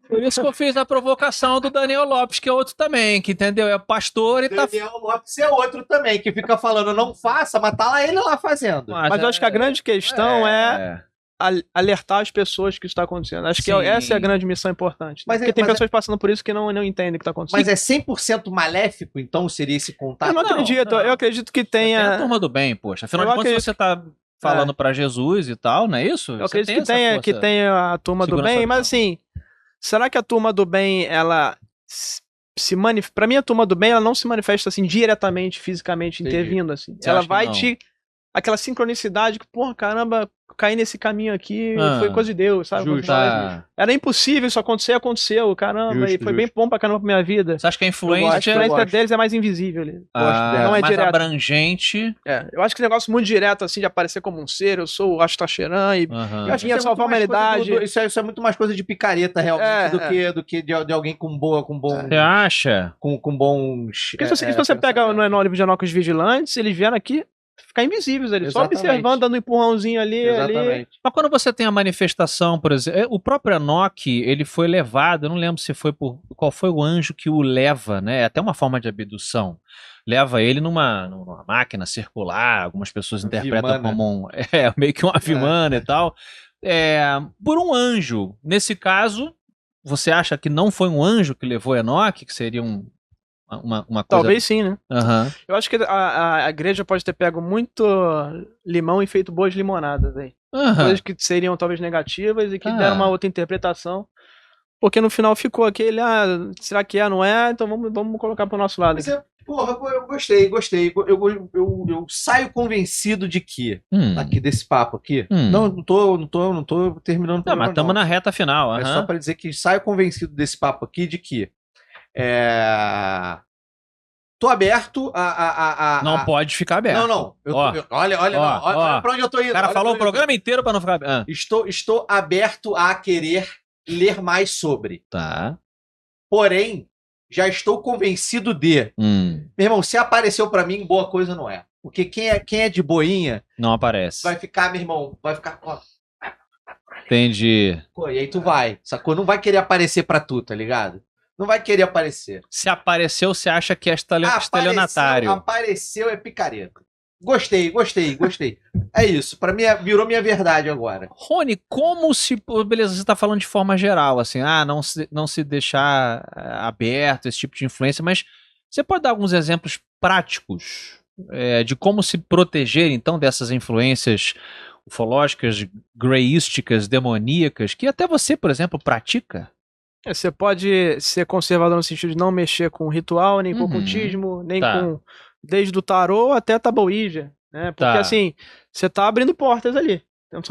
Por isso que eu fiz a provocação do Daniel Lopes, que é outro também, que entendeu? É pastor e Daniel Lopes é outro também, que fica falando não faça, mas tá lá ele lá fazendo. Mas eu acho que a grande questão alertar as pessoas que isso está acontecendo. Acho que essa é a grande missão importante. Porque tem pessoas passando por isso que não entendem o que está acontecendo. Mas é 100% maléfico, então, seria esse contato? Eu não acredito. Eu acredito que tenha... Tem a turma do bem, poxa. Afinal de contas, você tá falando pra Jesus e tal, não é isso? Eu acredito que tenha a turma do bem, mas assim, será que a turma do bem, ela se manifesta... Pra mim, a turma do bem, ela não se manifesta assim, diretamente, fisicamente, intervindo, assim. Ela vai aquela sincronicidade que, porra, caramba, cair nesse caminho aqui foi coisa de Deus, sabe? Era impossível isso acontecer, aconteceu, caramba, e foi bem bom pra caramba pra minha vida. Você acha que a influência deles é mais invisível ali. Não é mais direto. Abrangente. Eu acho que esse negócio muito direto, assim, de aparecer como um ser, eu sou o Astacheran e eu acho que ia salvar a humanidade. Isso é muito mais coisa de picareta, realmente, do que de alguém com bom... Você acha? Com bons... Porque se você pega no livro de Enoch os Vigilantes, eles vieram aqui ficar invisíveis ali, só observando, dando um empurrãozinho ali. Mas quando você tem a manifestação, por exemplo, o próprio Enoch, ele foi levado, eu não lembro se foi qual foi o anjo que o leva, né? É até uma forma de abdução. Leva ele numa máquina circular, algumas pessoas interpretam como meio que uma vimana e tal. Por um anjo. Nesse caso, você acha que não foi um anjo que levou Enoch, que seria uma coisa... Talvez sim, né? Eu acho que a igreja pode ter pego muito limão e feito boas limonadas aí. Coisas que seriam talvez negativas e que deram uma outra interpretação. Porque no final ficou aquele, será que não é? Então vamos colocar pro nosso lado. Mas eu gostei. Eu saio convencido de que, aqui desse papo aqui, não tô terminando o programa. Mas estamos na reta final. É só pra dizer que saio convencido desse papo aqui de que tô aberto a... Não pode ficar aberto. Não. Olha pra onde eu tô indo. O cara falou o programa inteiro pra não ficar aberto. Estou aberto a querer ler mais sobre. Tá. Porém, já estou convencido de... Meu irmão, se apareceu pra mim, boa coisa não é. Porque quem é de boinha... Não aparece. Vai ficar, meu irmão, Entendi. E aí tu vai, sacou? Não vai querer aparecer pra tu, tá ligado? Não vai querer aparecer. Se apareceu, você acha que é estelionatário. Apareceu é picareta. Gostei. É isso. Pra mim, virou minha verdade agora. Rony, como se... Beleza, você tá falando de forma geral, assim, não se deixar aberto, esse tipo de influência, mas você pode dar alguns exemplos práticos de como se proteger, então, dessas influências ufológicas, greísticas, demoníacas, que até você, por exemplo, pratica? Você pode ser conservador no sentido de não mexer com ritual, nem com ocultismo, nem com... Desde o tarô até a taboíja, né? Porque, assim, você tá abrindo portas ali.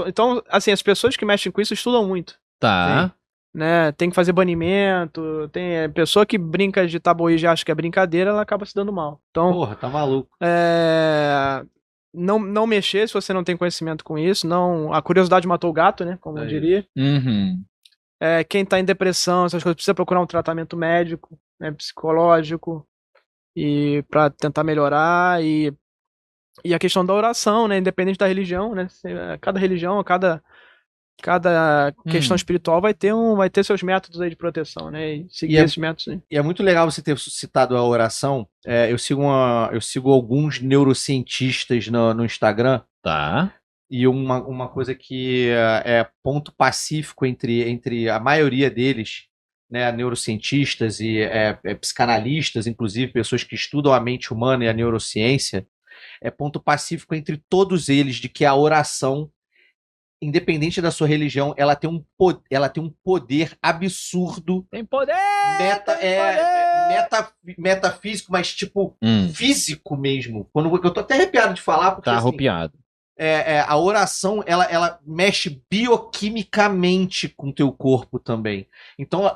Então, assim, as pessoas que mexem com isso estudam muito. Né? Tem que fazer banimento, tem pessoa que brinca de taboíja e acha que é brincadeira, ela acaba se dando mal. Então, porra, tá maluco. Não mexer se você não tem conhecimento com isso. A curiosidade matou o gato, né? Como eu diria. Quem tá em depressão, essas coisas, precisa procurar um tratamento médico, né, psicológico, e para tentar melhorar, e a questão da oração, né, independente da religião, né, cada religião, cada questão espiritual vai ter seus métodos aí de proteção, né, e seguir esses métodos. Né. E é muito legal você ter citado a oração. Eu sigo alguns neurocientistas no Instagram. E uma coisa que é ponto pacífico entre a maioria deles, né, neurocientistas e psicanalistas, inclusive pessoas que estudam a mente humana e a neurociência, é ponto pacífico entre todos eles de que a oração, independente da sua religião, ela tem um poder absurdo. Tem poder! Metafísico, mas tipo físico mesmo. Eu tô até arrepiado de falar. Porque, tá arrepiado. A oração, ela mexe bioquimicamente com o teu corpo também. Então,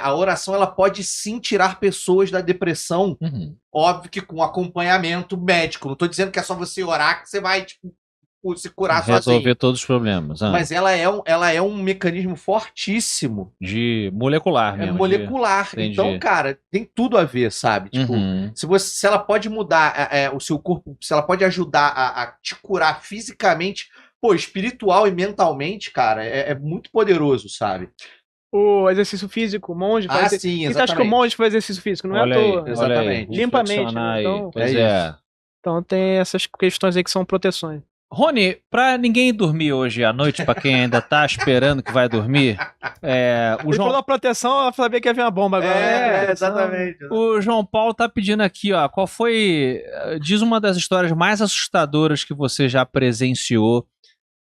a oração, ela pode sim tirar pessoas da depressão, óbvio que com acompanhamento médico. Não tô dizendo que é só você orar que você vai, tipo, se curar sozinho. Resolver todos os problemas. Mas ela é um mecanismo fortíssimo. De molecular mesmo. Molecular. Então, cara, tem tudo a ver, sabe? Tipo, se ela pode mudar o seu corpo, se ela pode ajudar a te curar fisicamente, espiritual e mentalmente, cara, é muito poderoso, sabe? O exercício físico, o monge faz... sim, exatamente. Você acha que o monge faz exercício físico? Não é à toa. Exatamente. Limpa a mente. Né? Então tem essas questões aí que são proteções. Rony, pra ninguém dormir hoje à noite, pra quem ainda tá esperando que vai dormir, Ele falou da proteção, eu sabia que havia uma bomba agora. Exatamente. O João Paulo tá pedindo aqui, ó, qual foi, diz uma das histórias mais assustadoras que você já presenciou,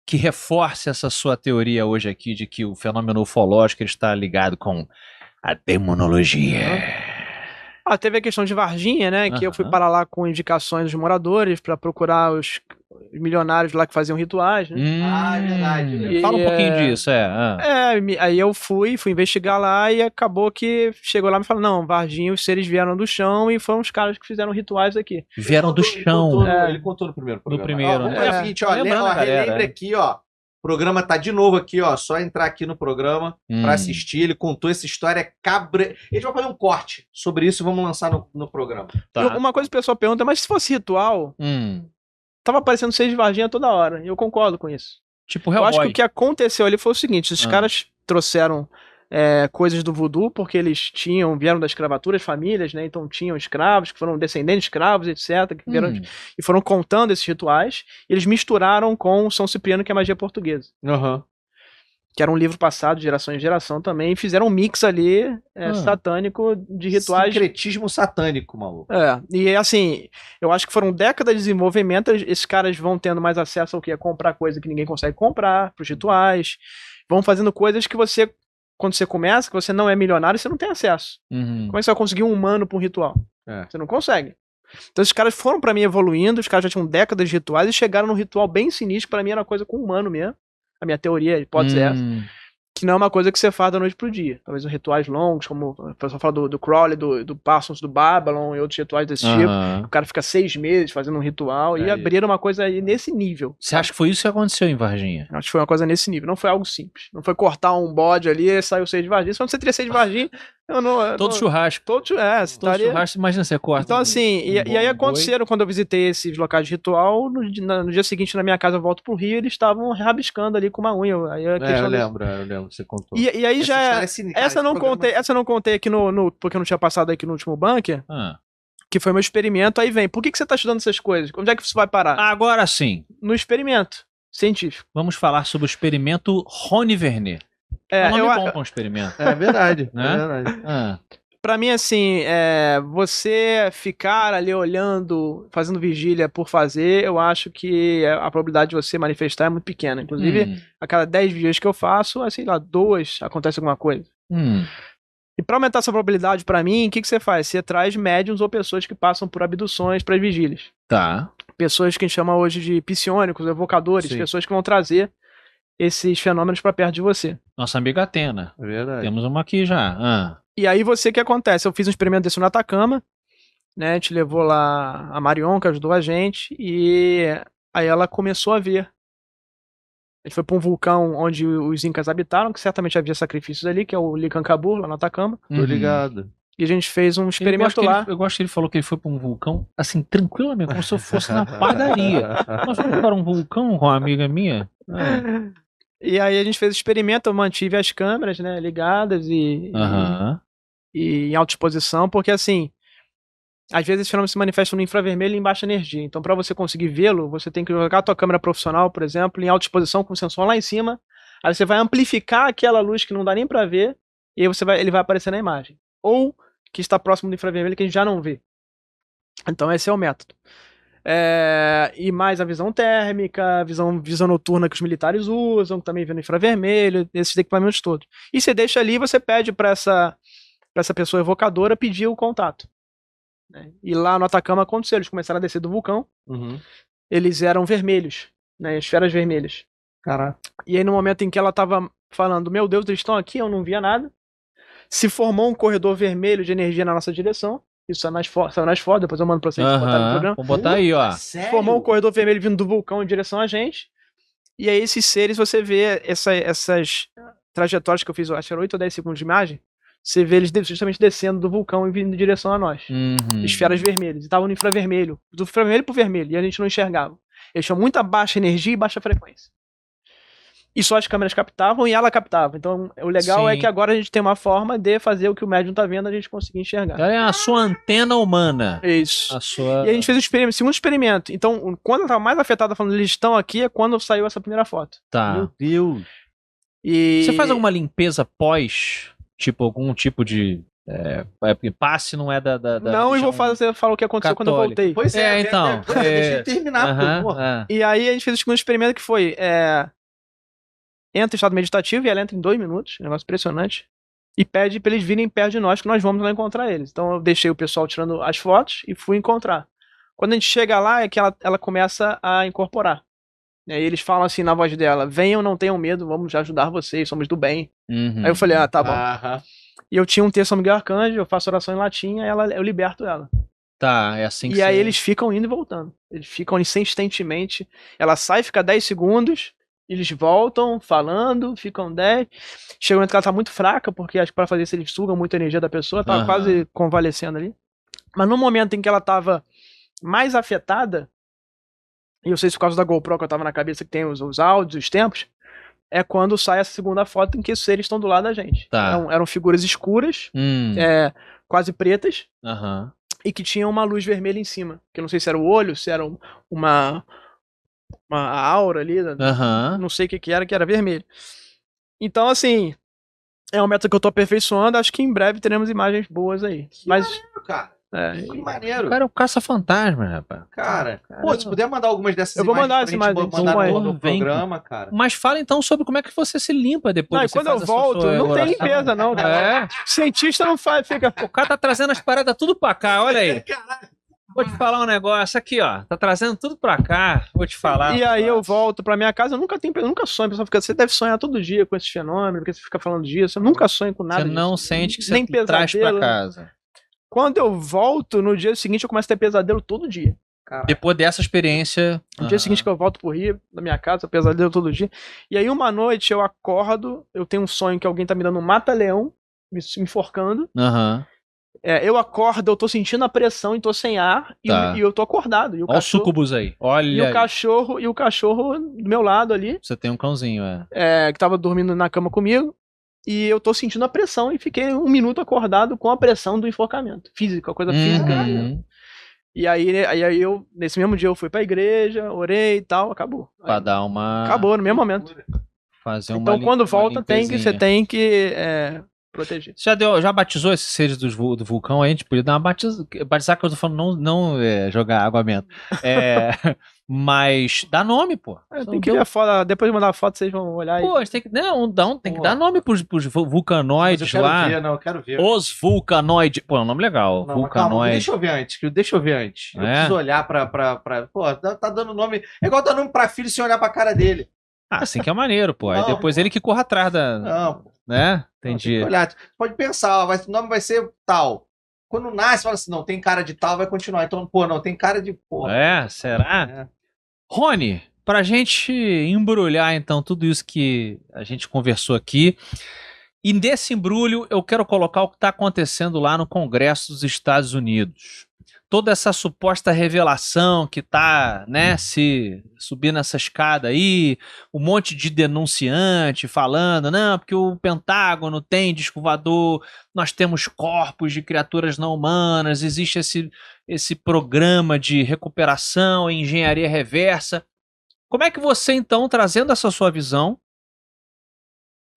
que reforce essa sua teoria hoje aqui de que o fenômeno ufológico está ligado com a demonologia. Teve a questão de Varginha, né? Que eu fui para lá com indicações dos moradores para procurar os milionários lá que faziam rituais, né? É verdade. Fala um pouquinho disso, aí eu fui investigar lá e acabou que chegou lá e me falou, não, Varginha, os seres vieram do chão e foram os caras que fizeram rituais aqui. Vieram do chão. Ele contou no primeiro programa. No primeiro, vamos fazer o seguinte, relembra aqui, ó. O programa tá de novo aqui, ó. Só entrar aqui no programa pra assistir. Ele contou essa história cabra. A gente vai fazer um corte sobre isso e vamos lançar no programa. Tá. Uma coisa que o pessoal pergunta, mas se fosse ritual, tava aparecendo seres de Varginha toda hora. E eu concordo com isso. Tipo, eu acho que o que aconteceu ali foi o seguinte: esses caras trouxeram coisas do voodoo, porque eles vieram da escravatura, as famílias, né? Então tinham escravos, que foram descendentes de escravos, etc. Que vieram e foram contando esses rituais. E eles misturaram com São Cipriano, que é a magia portuguesa. Que era um livro passado de geração em geração também, e fizeram um mix ali satânico de rituais. Sincretismo satânico, maluco. E assim, eu acho que foram décadas de desenvolvimento, esses caras vão tendo mais acesso ao que é comprar coisa que ninguém consegue comprar, pros rituais, vão fazendo coisas que você, quando você começa, que você não é milionário, você não tem acesso. Como é que você vai conseguir um humano pra um ritual? Você não consegue. Então esses caras foram pra mim evoluindo, os caras já tinham décadas de rituais e chegaram num ritual bem sinistro, que pra mim era coisa com humano mesmo. A minha teoria pode ser essa. Que não é uma coisa que você faz da noite pro dia. Talvez rituais longos, como o pessoal fala do Crowley, do Parsons, do Babylon e outros rituais desse tipo. O cara fica 6 meses fazendo um ritual e abriram uma coisa aí nesse nível. Você acha que foi isso que aconteceu em Varginha? Acho que foi uma coisa nesse nível. Não foi algo simples. Não foi cortar um bode ali e saiu 6 de Varginha. Se você teria 6 de Varginha, todo churrasco. Todo churrasco, imagina, você corta. Então assim, e aí aconteceram quando eu visitei esses locais de ritual, no dia seguinte na minha casa eu volto pro Rio, eles estavam rabiscando ali com uma unha. Aí eu lembro, você contou. E aí essa eu não contei aqui porque eu não tinha passado aqui no último bunker, que foi meu experimento. Aí vem, por que você tá estudando essas coisas? Onde é que isso vai parar? Agora sim. No experimento científico. Vamos falar sobre o experimento Rony Vernet. É um nome bom para um experimento. É verdade. Né? É verdade. Pra mim, assim, você ficar ali olhando, fazendo vigília por fazer, eu acho que a probabilidade de você manifestar é muito pequena. Inclusive, a cada 10 dias que eu faço, sei lá, 2 acontece alguma coisa. E pra aumentar essa probabilidade pra mim, o que você faz? Você traz médiums ou pessoas que passam por abduções para as vigílias. Tá. Pessoas que a gente chama hoje de psionicos, evocadores, pessoas que vão trazer esses fenômenos pra perto de você. Nossa amiga Atena. É verdade. Temos uma aqui já. E aí o que acontece? Eu fiz um experimento desse no Atacama, né? A gente levou lá a Marion, que ajudou a gente, e aí ela começou a ver. A gente foi para um vulcão onde os incas habitaram, que certamente havia sacrifícios ali, que é o Licancabur, lá no Atacama. Tô ligado. E a gente fez um experimento lá. Eu gosto que ele falou que ele foi para um vulcão, assim, tranquilamente, como se eu fosse na padaria. Nós fomos para um vulcão com uma amiga minha. E aí a gente fez o experimento, eu mantive as câmeras, né, ligadas e em alta exposição, porque assim, às vezes esse fenômeno se manifesta no infravermelho e em baixa energia. Então, para você conseguir vê-lo, você tem que jogar a tua câmera profissional, por exemplo, em alta exposição com o sensor lá em cima. Aí você vai amplificar aquela luz que não dá nem para ver, e aí ele vai aparecer na imagem. Ou que está próximo do infravermelho que a gente já não vê. Então, esse é o método. E mais a visão térmica, visão noturna que os militares usam, também vendo infravermelho, esses equipamentos todos. E você deixa ali, você pede para essa pessoa evocadora pedir o contato. Né? E lá no Atacama aconteceu, eles começaram a descer do vulcão, eles eram vermelhos, né? Esferas vermelhas. Caraca. E aí no momento em que ela estava falando, meu Deus, eles estão aqui, eu não via nada, se formou um corredor vermelho de energia na nossa direção. Isso saiu nas fotos, depois eu mando pra vocês botar no programa. Vou botar aí, ó. Sério? Formou um corredor vermelho vindo do vulcão em direção a gente. E aí esses seres, você vê essas trajetórias que eu fiz, eu acho que era 8 ou 10 segundos de imagem, você vê eles justamente descendo do vulcão e vindo em direção a nós. Esferas vermelhas. E estavam no infravermelho. Do infravermelho pro vermelho. E a gente não enxergava. Eles tinham muita baixa energia e baixa frequência. E só as câmeras captavam e ela captava. Então, o legal é que agora a gente tem uma forma de fazer o que o médium tá vendo, a gente conseguir enxergar. É a sua antena humana. Isso. A sua... E a gente fez o segundo experimento. Então, quando ela tava mais afetada, falando, eles estão aqui, é quando saiu essa primeira foto. Tá. Meu Deus. E... Você faz alguma limpeza pós? Tipo, algum tipo de... passe não é da não, e vou falar o que aconteceu quando eu voltei. Pois então. Deixa eu terminar, porra. E aí a gente fez o segundo experimento que foi... entra em estado meditativo e ela entra em 2 minutos. Negócio impressionante. E pede pra eles virem perto de nós, que nós vamos lá encontrar eles. Então eu deixei o pessoal tirando as fotos e fui encontrar. Quando a gente chega lá, é que ela começa a incorporar. E aí eles falam assim na voz dela: venham, não tenham medo, vamos ajudar vocês, somos do bem. Uhum. Aí eu falei, tá bom. E eu tinha um texto São Miguel Arcanjo, eu faço oração em latim, aí eu liberto ela. Tá, é assim que E aí eles ficam indo e voltando. Eles ficam insistentemente. Ela sai, fica 10 segundos, eles voltam, falando, ficam 10. Chega um momento que ela tá muito fraca, porque acho que pra fazer isso eles sugam muita energia da pessoa, tava quase convalescendo ali. Mas no momento em que ela tava mais afetada, e eu sei se por causa da GoPro que eu tava na cabeça, que tem os áudios, os tempos, é quando sai essa segunda foto em que os seres estão do lado da gente. Tá. Eram figuras escuras, quase pretas, e que tinham uma luz vermelha em cima. Que eu não sei se era o olho, se era uma aura ali, não sei o que era vermelho. Então, assim, é um método que eu tô aperfeiçoando, acho que em breve teremos imagens boas aí. Mas, maneiro, cara. Que O maneiro. cara é um caça-fantasma, rapaz. Cara, pô, se puder mandar algumas dessas eu vou mandar essa imagem no programa, cara. Mas fala então sobre como é que você se limpa depois. Não, e quando eu volto, não tem limpeza, não. Cientista não faz, fica... O cara tá trazendo as paradas tudo pra cá, olha aí. Vou te falar um negócio aqui, ó. Tá trazendo tudo pra cá. Vou te falar. E aí eu volto pra minha casa, eu nunca sonho. A pessoa fica, você deve sonhar todo dia com esse fenômeno, porque você fica falando disso. Eu nunca sonho com nada disso. Você não disso. sente que nem você traz pra casa. Quando eu volto, no dia seguinte eu começo a ter pesadelo todo dia. Caraca. Depois dessa experiência... No dia seguinte que eu volto pro Rio, da minha casa, pesadelo todo dia. E aí uma noite eu acordo, eu tenho um sonho que alguém tá me dando um mata-leão, me enforcando. Eu acordo, eu tô sentindo a pressão e tô sem ar, e eu tô acordado. E o Olha o sucubus aí, olha e o cachorro do meu lado ali. Você tem um cãozinho, que tava dormindo na cama comigo. E eu tô sentindo a pressão e fiquei 1 minuto acordado com a pressão do enforcamento. Física, coisa física. E aí eu, nesse mesmo dia, eu fui pra igreja, orei e tal, acabou. Pra dar uma... Acabou no mesmo momento. Então quando volta, você tem que proteger. Você já batizou esses seres do vulcão aí? A gente podia dar uma batizar, que eu tô falando, não jogar água bento. Mas dá nome, pô. Tem que ver a foto, depois de mandar a foto, vocês vão olhar. Pô, tem que dar nome pros vulcanoides lá. Eu quero ver. Os vulcanoides. Pô, é um nome legal. Vulcanoide. Calma, deixa eu ver antes. Eu preciso olhar pra... Pô, tá dando nome... É igual dar nome pra filho sem olhar pra cara dele. Assim que é maneiro, pô. Aí depois ele que corra atrás da... Não, pô. Né? Entendi. Olhar. Pode pensar, o nome vai ser tal. Quando nasce, fala assim, não, tem cara de tal, vai continuar. Então, pô, não, tem cara de porra. Será? Rony, pra gente embrulhar, então, tudo isso que a gente conversou aqui, e nesse embrulho eu quero colocar o que está acontecendo lá no Congresso dos Estados Unidos. Toda essa suposta revelação que tá, né, se subindo essa escada aí, um monte de denunciante falando, não, porque o Pentágono tem disco voador, nós temos corpos de criaturas não humanas, existe esse programa de recuperação e engenharia reversa. Como é que você, então, trazendo essa sua visão,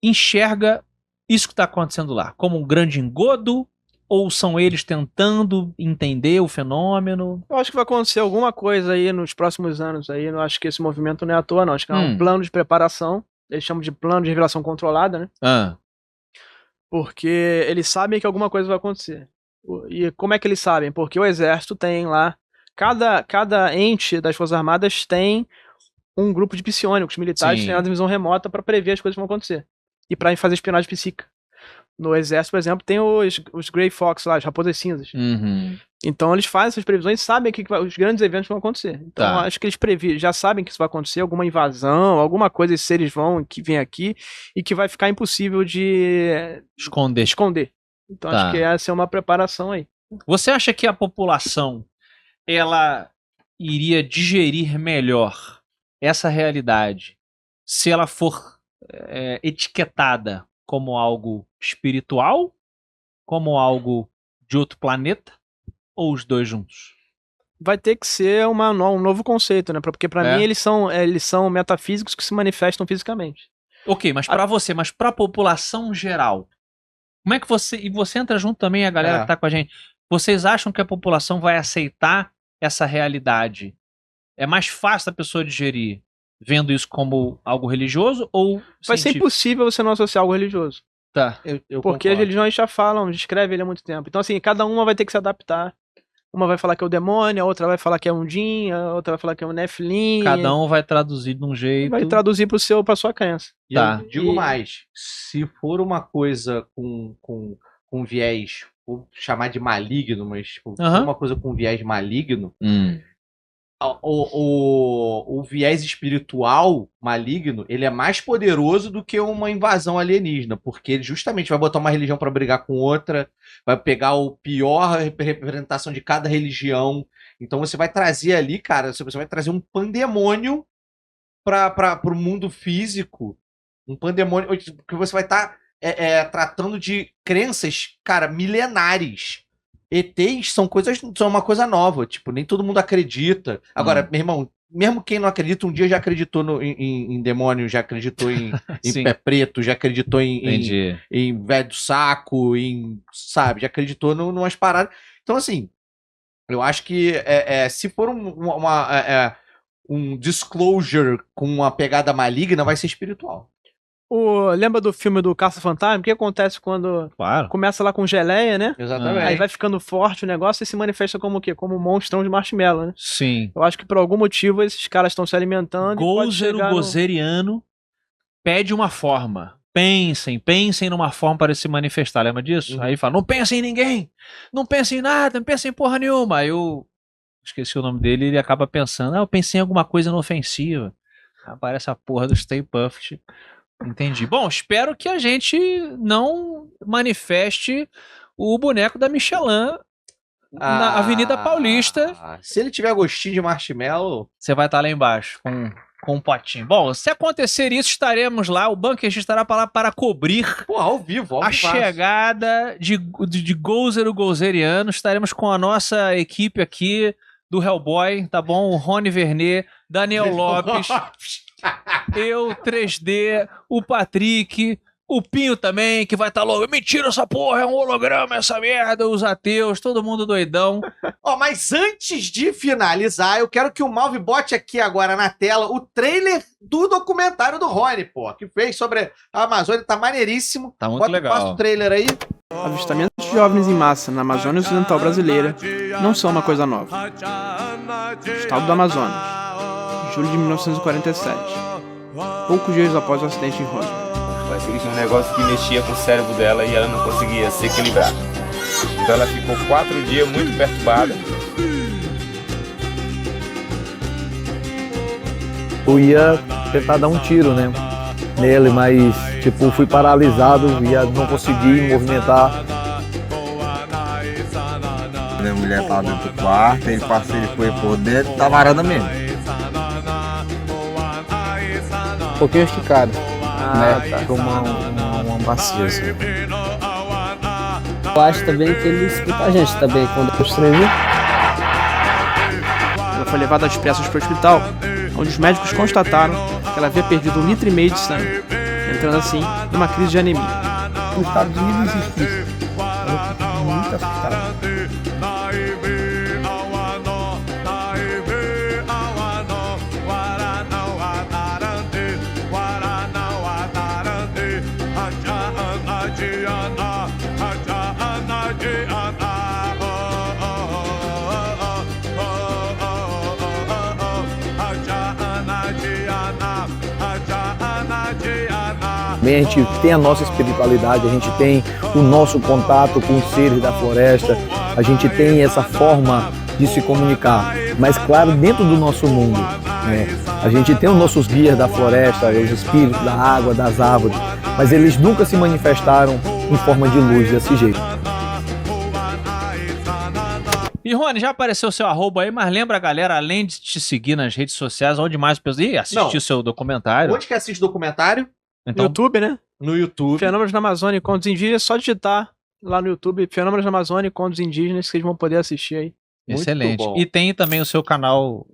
enxerga isso que está acontecendo lá? Como um grande engodo? Ou são eles tentando entender o fenômeno? Eu acho que vai acontecer alguma coisa aí nos próximos anos. Aí. Eu acho que esse movimento não é à toa, não. Acho que é um plano de preparação. Eles chamam de plano de revelação controlada, né? Porque eles sabem que alguma coisa vai acontecer. E como é que eles sabem? Porque o exército tem lá... Cada ente das Forças Armadas tem um grupo de psionicos militares treinados em visão remota para prever as coisas que vão acontecer. E para fazer espionagem psíquica. No exército, por exemplo, tem os Grey Fox lá, as raposas cinzas. Então eles fazem essas previsões e sabem que os grandes eventos vão acontecer. Então acho que eles já sabem que isso vai acontecer, alguma invasão, alguma coisa, esses seres que vêm aqui e que vai ficar impossível de esconder. Então acho que essa é uma preparação aí. Você acha que a população ela iria digerir melhor essa realidade se ela for etiquetada como algo espiritual, como algo de outro planeta, ou os dois juntos? Vai ter que ser um novo conceito, né? Porque pra mim eles são metafísicos que se manifestam fisicamente. Ok, mas pra você, mas pra população geral, como é que você... E você entra junto também, a galera que tá com a gente. Vocês acham que a população vai aceitar essa realidade? É mais fácil a pessoa digerir vendo isso como algo religioso ou vai ser impossível você não associar algo religioso. Tá. Eu porque as religiões já falam, descrevem ele há muito tempo. Então, assim, cada uma vai ter que se adaptar. Uma vai falar que é o demônio, a outra vai falar que é um Jin, a outra vai falar que é um Nephilim. Cada um vai traduzir de um jeito. Vai traduzir pra sua crença. E eu digo mais, se for uma coisa com viés, vou chamar de maligno, mas tipo, se for uma coisa com viés maligno, o viés espiritual maligno, ele é mais poderoso do que uma invasão alienígena, porque ele justamente vai botar uma religião para brigar com outra, vai pegar o pior representação de cada religião. Então você vai trazer ali, cara, você vai trazer um pandemônio para o mundo físico, um pandemônio que você vai estar tratando de crenças, cara, milenares. ETs são uma coisa nova, tipo, nem todo mundo acredita. Agora, meu irmão, mesmo quem não acredita, um dia já acreditou em demônio, já acreditou em pé preto, já acreditou em velho do saco, sabe, já acreditou numas paradas. Então, assim, eu acho que se for um disclosure com uma pegada maligna, vai ser espiritual. Lembra do filme do Caça-Fantasma? O que acontece quando começa lá com geleia, né? Exatamente. Aí vai ficando forte o negócio e se manifesta como o quê? Como um monstrão de marshmallow, né? Sim. Eu acho que por algum motivo esses caras estão se alimentando. Gozer, o gozeriano, pede uma forma. Pensem numa forma para se manifestar. Lembra disso? Aí fala, não pensem em ninguém, não pensem em nada, não pensem em porra nenhuma. Aí eu esqueci o nome dele e ele acaba pensando, eu pensei em alguma coisa inofensiva. Aparece a porra do Stay Puft. Entendi. Bom, espero que a gente não manifeste o boneco da Michelin na Avenida Paulista. Se ele tiver gostinho de marshmallow, você vai estar lá embaixo com um potinho. Bom, se acontecer isso, estaremos lá. O Bunker estará lá para cobrir ao vivo, a chegada de Gozer, o Gozeriano. Estaremos com a nossa equipe aqui do Hellboy, tá bom? O Rony Vernet, Daniel Lopes. Eu, 3D, o Patrick, o Pinho também, que vai estar louco. Mentira essa porra, é um holograma essa merda, os ateus, todo mundo doidão. Mas antes de finalizar, eu quero que o Malve bote aqui agora na tela o trailer do documentário do Rony, que fez sobre a Amazônia, tá maneiríssimo. Tá muito legal. Passa o trailer aí. Avistamentos de OVNIs em massa na Amazônia Ocidental brasileira não são uma coisa nova. Estado do Amazonas, julho de 1947, poucos dias após o acidente em Roswell. Parecia que tinha um negócio que mexia com o cérebro dela e ela não conseguia se equilibrar. Então ela ficou 4 dias muito perturbada. Eu ia tentar dar um tiro, né, nele, mas tipo, fui paralisado, não consegui movimentar. A mulher tava dentro do quarto, ele foi por dentro da varanda mesmo. Um pouquinho esticado, né? Ficou uma bacia assim. Eu acho também que ele escuta a gente também quando eu escrevi. Ela foi levada às pressas para o hospital, onde os médicos constataram que ela havia perdido 1,5 litro de sangue, entrando assim numa crise de anemia. Nos Estados Unidos existe isso. Eu fico muito assustado. A gente tem a nossa espiritualidade, a gente tem o nosso contato com os seres da floresta, a gente tem essa forma de se comunicar, mas claro, dentro do nosso mundo, né? A gente tem os nossos guias da floresta, os espíritos da água, das árvores, mas eles nunca se manifestaram em forma de luz desse jeito. E Rony, já apareceu o seu arroba aí, mas lembra, galera, além de te seguir nas redes sociais, onde mais pessoas assistir o seu documentário? Onde que assiste documentário? Então, no YouTube, né? No YouTube. Fenômenos na Amazônia com os indígenas, só digitar lá no YouTube, Fenômenos na Amazônia com os indígenas, que vocês vão poder assistir aí. Excelente. E tem também o seu canal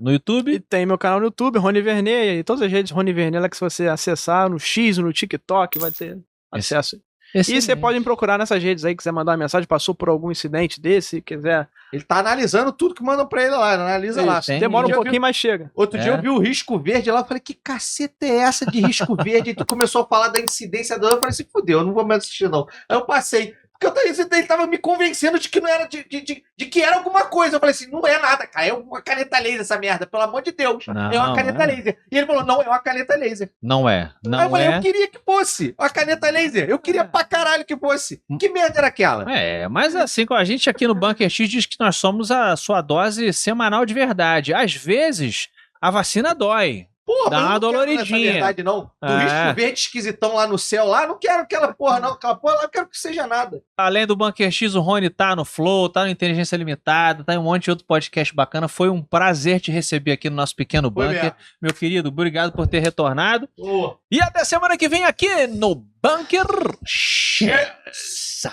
no YouTube? E tem meu canal no YouTube, Rony Vernet, e todas as redes Rony Vernet, lá que se você acessar no X, no TikTok, vai ter acesso. Excelente. E você pode me procurar nessas redes aí, quiser mandar uma mensagem, passou por algum incidente desse, quiser. Ele tá analisando tudo que mandam pra ele lá, analisa lá. Demora um pouquinho, mas chega. Outro dia eu vi o risco verde lá, eu falei, que caceta é essa de risco verde? E tu começou a falar da incidência do ano, eu falei assim, fudeu, eu não vou mais assistir não. Aí eu passei. Porque ele tava me convencendo de que não era, de que era alguma coisa. Eu falei assim, não é nada, cara, é uma caneta laser essa merda, pelo amor de Deus. Não, é uma caneta laser. E ele falou, não, é uma caneta laser. Não é. Não Aí eu falei, é. eu queria que fosse uma caneta laser. Eu queria pra caralho que fosse. Que merda era aquela? Mas assim, a gente aqui no Bunker X diz que nós somos a sua dose semanal de verdade. Às vezes, a vacina dói. Porra, dá uma doloridinha. Verdade, não. Do risco verde esquisitão lá no céu, lá, não quero aquela porra, não. Aquela porra lá, não quero que seja nada. Além do Bunker X, o Rony tá no Flow, tá no Inteligência Limitada, tá em um monte de outro podcast bacana. Foi um prazer te receber aqui no nosso pequeno bunker. Meu querido, obrigado por ter retornado. E até semana que vem aqui no Bunker X.